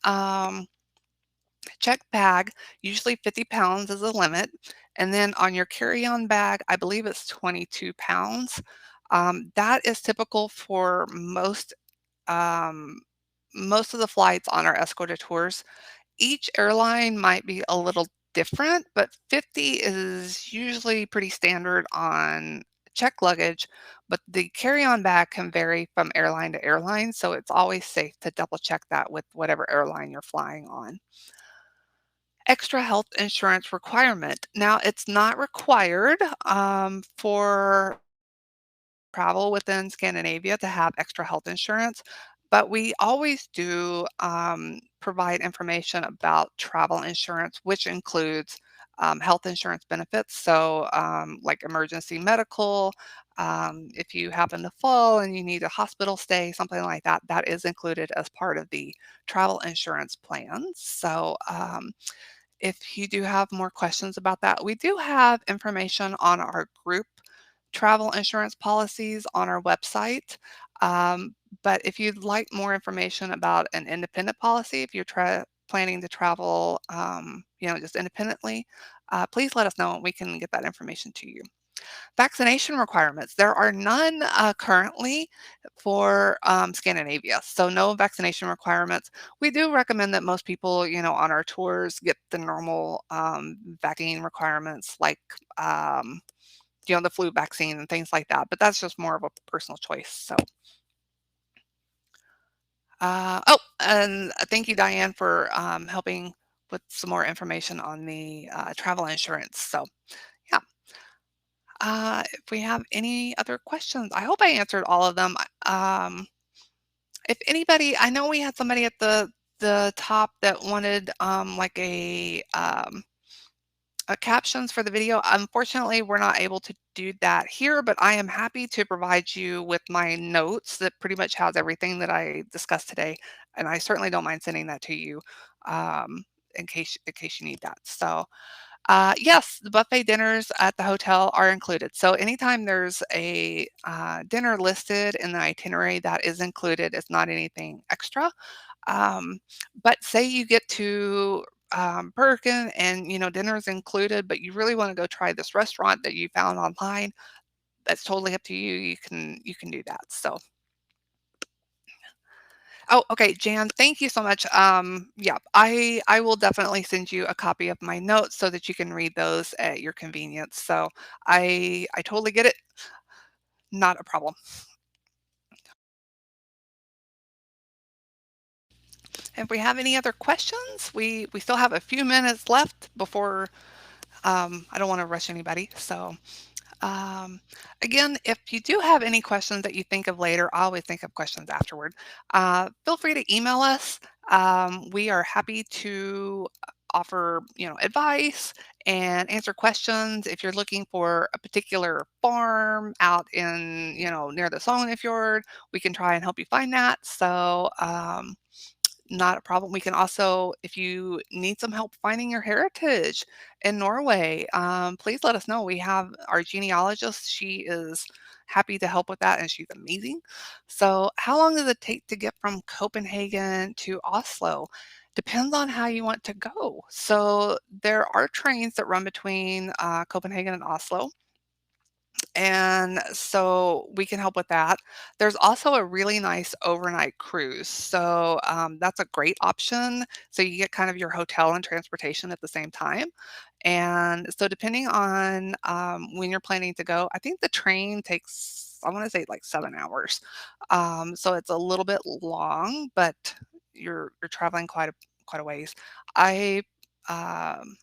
checked bag, usually 50 pounds is the limit, and then on your carry-on bag, I believe it's 22 pounds. That is typical for um, most of the flights on our escorted tours. Each airline might be a little different, but 50 is usually pretty standard on checked luggage, but the carry-on bag can vary from airline to airline, so it's always safe to double check that with whatever airline you're flying on. Extra health insurance requirement. Now, it's not required, for travel within Scandinavia to have extra health insurance, but we always do, provide information about travel insurance, which includes, health insurance benefits. So, like emergency medical, if you happen to fall and you need a hospital stay, something like that, that is included as part of the travel insurance plans. So, if you do have more questions about that, we do have information on our group travel insurance policies on our website. Um, but if you'd like more information about an independent policy, if you're planning to travel, just independently, please let us know and we can get that information to you. Vaccination requirements. There are none currently for Scandinavia, so no vaccination requirements. We do recommend that most people, on our tours get the normal vaccine requirements like, the flu vaccine and things like that, but that's just more of a personal choice. So, oh, and thank you, Diane, for helping with some more information on the travel insurance. So, yeah. If we have any other questions, I hope I answered all of them. If anybody, I know we had somebody at the top that wanted like a captions for the video. Unfortunately, we're not able to do that here, but I am happy to provide you with my notes that pretty much has everything that I discussed today, and I certainly don't mind sending that to you um, in case you need that. So. Yes, the buffet dinners at the hotel are included. So anytime there's a dinner listed in the itinerary, that is included. It's not anything extra. Um, but say you get to Bergen and dinner's included, but you really want to go try this restaurant that you found online. That's totally up to you. You can do that. So. Oh, okay, Jan, thank you so much. Yeah, I will definitely send you a copy of my notes so that you can read those at your convenience. So I totally get it. Not a problem. If we have any other questions, we still have a few minutes left before I don't want to rush anybody. So Um, again, if you do have any questions that you think of later, I always think of questions afterward. Feel free to email us. We are happy to offer, advice and answer questions. If you're looking for a particular farm out in, near the Solnit Fjord, we can try and help you find that. So, not a problem. We can also, if you need some help finding your heritage in Norway, please let us know. We have our genealogist. She is happy to help with that, and she's amazing. So, how long does it take to get from Copenhagen to Oslo? Depends on how you want to go. So, there are trains that run between Copenhagen and Oslo. And so we can help with that. There's also a really nice overnight cruise. So that's a great option. So you get kind of your hotel and transportation at the same time. And so depending on when you're planning to go, I think the train takes, I want to say like 7 hours. So it's a little bit long, but you're traveling quite a ways. I um,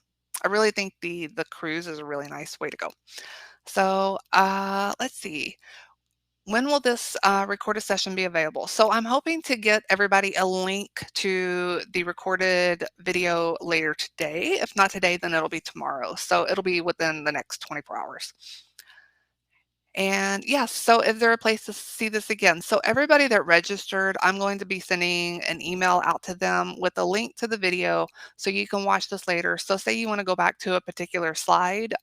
I really think the cruise is a really nice way to go. So, let's see. When will this recorded session be available? So I'm hoping to get everybody a link to the recorded video later today. If not today, then it'll be tomorrow. So it'll be within the next 24 hours. And yes, so is there a place to see this again? So everybody that registered, I'm going to be sending an email out to them with a link to the video so you can watch this later. So say you want to go back to a particular slide.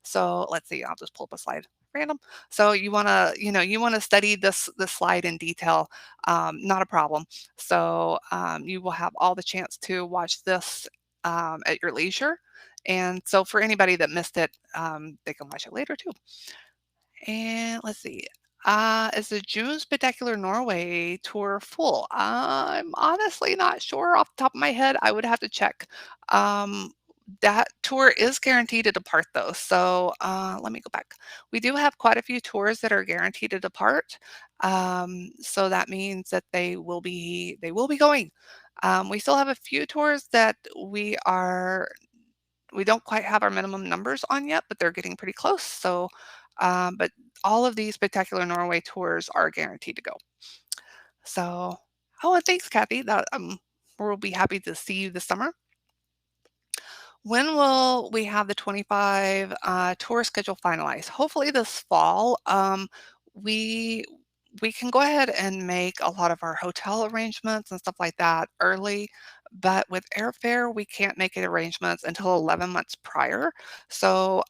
So let's see, I'll just pull up a slide random. So you want to, you want to study this slide in detail. Not a problem. So you will have all the chance to watch this at your leisure. And so for anybody that missed it, they can watch it later too. And let's see. Is the June Spectacular Norway tour full? I'm honestly not sure off the top of my head. I would have to check. Um, that tour is guaranteed to depart though. So let me go back. We do have quite a few tours that are guaranteed to depart. So that means that they will be going. We still have a few tours that we don't quite have our minimum numbers on yet, but they're getting pretty close. So, but all of these Spectacular Norway tours are guaranteed to go. So, oh, and thanks, Kathy. That we'll be happy to see you this summer. When will we have the 25 tour schedule finalized? Hopefully this fall. We we can go ahead and make a lot of our hotel arrangements and stuff like that early, but with airfare, we can't make it arrangements until 11 months prior. So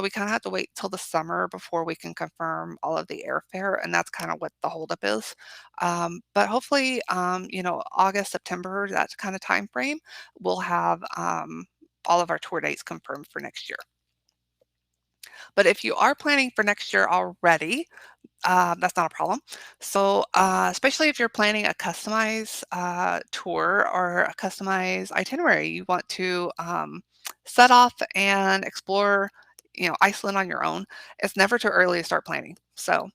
we kind of have to wait till the summer before we can confirm all of the airfare, and that's kind of what the holdup is. But hopefully, August, September, that kind of time frame, we'll have all of our tour dates confirmed for next year. But if you are planning for next year already, that's not a problem. So, especially if you're planning a customized tour or a customized itinerary, you want to set off and explore, Iceland on your own. It's never too early to start planning. So,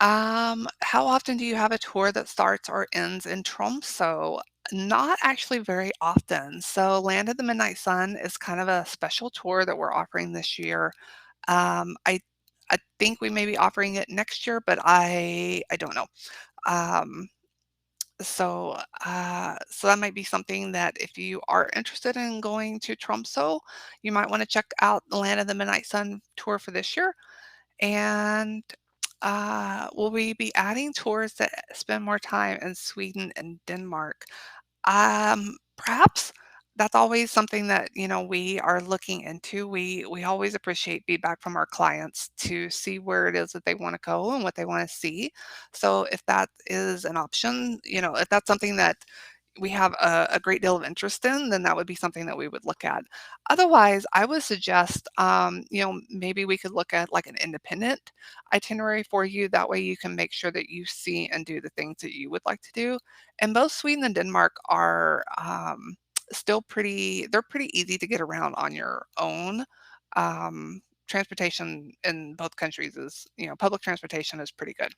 how often do you have a tour that starts or ends in Tromsø? Not actually very often. So, Land of the Midnight Sun is kind of a special tour that we're offering this year. I think we may be offering it next year, but I don't know. Um, so that might be something that if you are interested in going to Tromsø, you might want to check out the Land of the Midnight Sun tour for this year. And will we be adding tours that spend more time in Sweden and Denmark? Perhaps that's always something that, we are looking into. We always appreciate feedback from our clients to see where it is that they want to go and what they want to see. So if that is an option, if that's something that we have a great deal of interest in, then that would be something that we would look at. Otherwise, I would suggest, maybe we could look at like an independent itinerary for you. That way you can make sure that you see and do the things that you would like to do. And both Sweden and Denmark are they're pretty easy to get around on your own. Transportation in both countries is, public transportation is pretty good.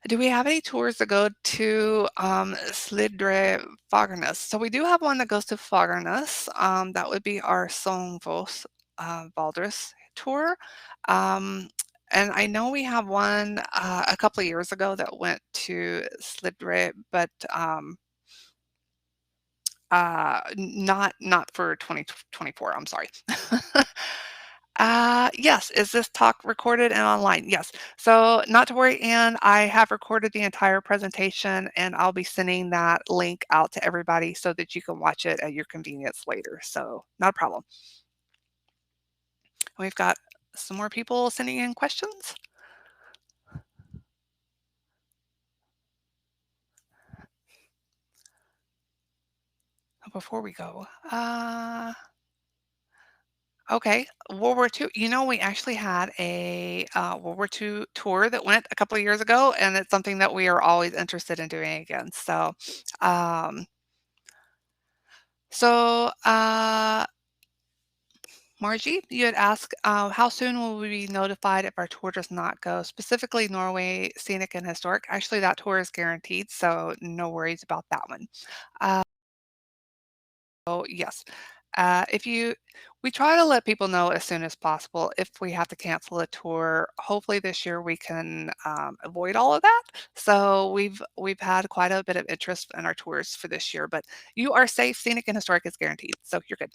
Do we have any tours that go to Slidre Fagernes? So we do have one that goes to Fagernes. That would be our Songvos Valdres tour. Um, and I know we have one a couple of years ago that went to Slidre, but not for 2024. I'm sorry. Yes. Is this talk recorded and online? Yes. So not to worry, Anne, I have recorded the entire presentation and I'll be sending that link out to everybody so that you can watch it at your convenience later. So not a problem. We've got some more people sending in questions before we go. Okay, World War II. We actually had a World War II tour that went a couple of years ago, and it's something that we are always interested in doing again. Um, so, Margie, you had asked, how soon will we be notified if our tour does not go? Specifically, Norway, scenic and historic. Actually, that tour is guaranteed, so no worries about that one. So yes. If you We try to let people know as soon as possible if we have to cancel a tour. Hopefully this year we can avoid all of that. So we've had quite a bit of interest in our tours for this year, but you are safe, scenic, and historic is guaranteed. So you're good.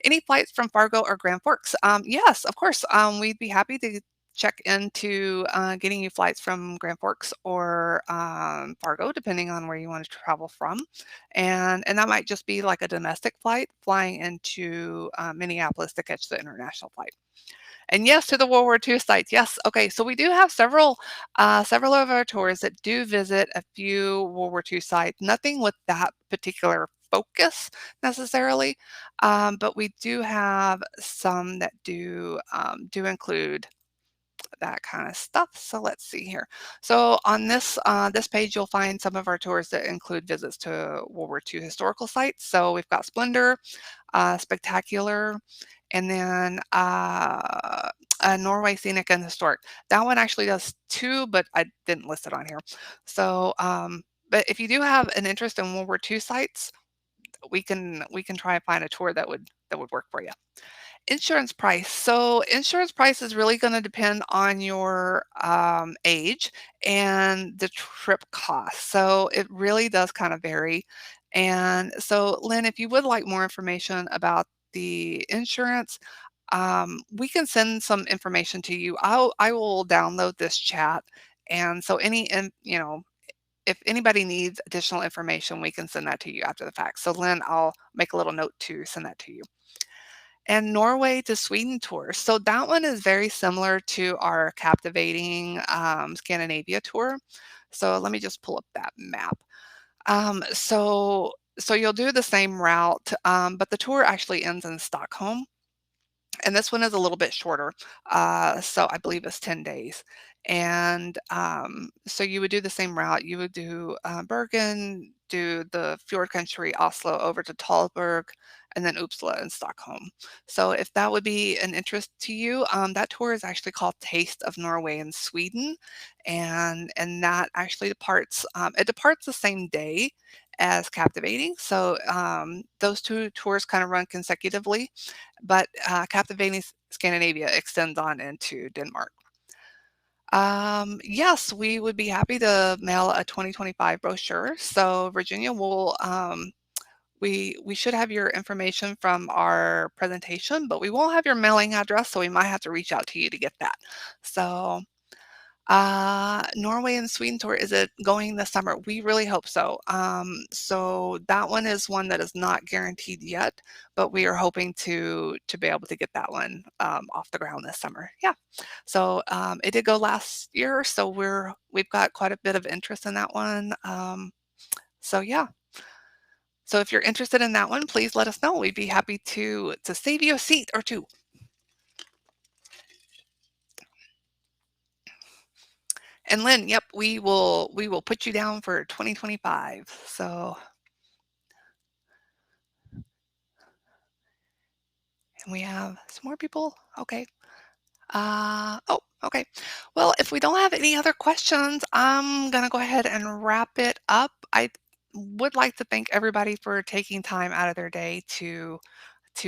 Any flights from Fargo or Grand Forks? Yes, of course. We'd be happy to check into getting you flights from Grand Forks or Fargo, depending on where you want to travel from, and that might just be like a domestic flight flying into Minneapolis to catch the international flight. And yes, to the World War II sites. Yes. Okay. So we do have several of our tours that do visit a few World War II sites. Nothing with that particular focus necessarily, but we do have some that do include that kind of stuff. So let's see here. So on this page, you'll find some of our tours that include visits to World War II historical sites. So we've got Splendor, Spectacular, and then Norway Scenic and Historic. That one actually does two, but I didn't list it on here. So, but if you do have an interest in World War II sites, we can try and find a tour that would work for you. Insurance price. So insurance price is really going to depend on your age and the trip cost. So it really does kind of vary. And so, Lynn, if you would like more information about the insurance, we can send some information to you. I will download this chat, and so if anybody needs additional information, we can send that to you after the fact. So, Lynn, I'll make a little note to send that to you. And Norway to Sweden tour. So that one is very similar to our captivating Scandinavia tour. So let me just pull up that map. So you'll do the same route, but the tour actually ends in Stockholm. And this one is a little bit shorter. So I believe it's 10 days. And so you would do the same route. You would do Bergen, do the fjord country, Oslo, over to Talberg, and then Uppsala and Stockholm. So if that would be an interest to you, that tour is actually called Taste of Norway and Sweden. And that actually departs, it departs the same day as Captivating. So those two tours kind of run consecutively, but Captivating Scandinavia extends on into Denmark. Yes, we would be happy to mail a 2025 brochure. So Virginia will we should have your information from our presentation, but we won't have your mailing address, so we might have to reach out to you to get that. So Norway and Sweden tour, is it going this summer? We really hope so. So that one is one that is not guaranteed yet, but we are hoping to be able to get that one off the ground this summer. Yeah. So it did go last year, so we've got quite a bit of interest in that one. So yeah. So if you're interested in that one, please let us know. We'd be happy to save you a seat or two. And Lynn, yep, we will put you down for 2025. So, and we have some more people. Okay. Oh, okay. Well, if we don't have any other questions, I'm gonna go ahead and wrap it up. I would like to thank everybody for taking time out of their day to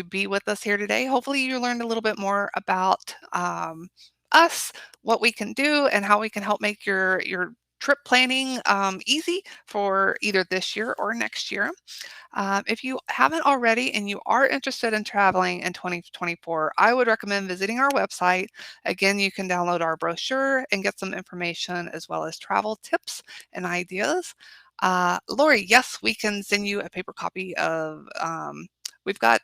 be with us here today. Hopefully, you learned a little bit more about us, what we can do, and how we can help make your trip planning easy for either this year or next year. If you haven't already and you are interested in traveling in 2024, I would recommend visiting our website. Again, you can download our brochure and get some information as well as travel tips and ideas. Lori, yes, we can send you a paper copy of. We've got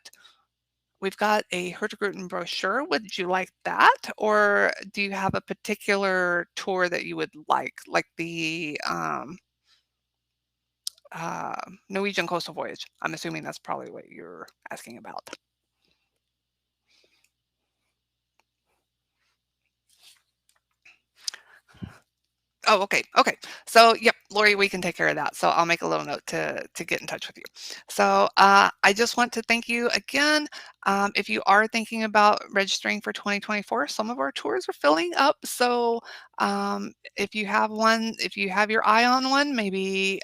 We've got a Hurtigruten brochure. Would you like that? Or do you have a particular tour that you would like the uh, Norwegian coastal voyage? I'm assuming that's probably what you're asking about. Oh, okay, okay. So, yep, Lori, we can take care of that. So I'll make a little note to get in touch with you. So I just want to thank you again. If you are thinking about registering for 2024, some of our tours are filling up. So if you have one, if you have your eye on one, maybe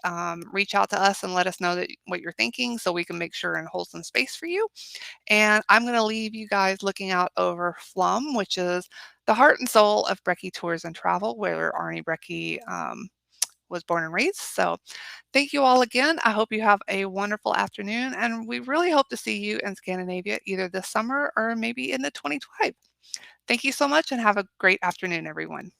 reach out to us and let us know that what you're thinking, so we can make sure and hold some space for you. And I'm going to leave you guys looking out over Flum, which is the heart and soul of Brekke Tours and Travel, where Arnie Brekke was born and raised. So thank you all again. I hope you have a wonderful afternoon, and we really hope to see you in Scandinavia either this summer or maybe in the 2025. Thank you so much and have a great afternoon, everyone.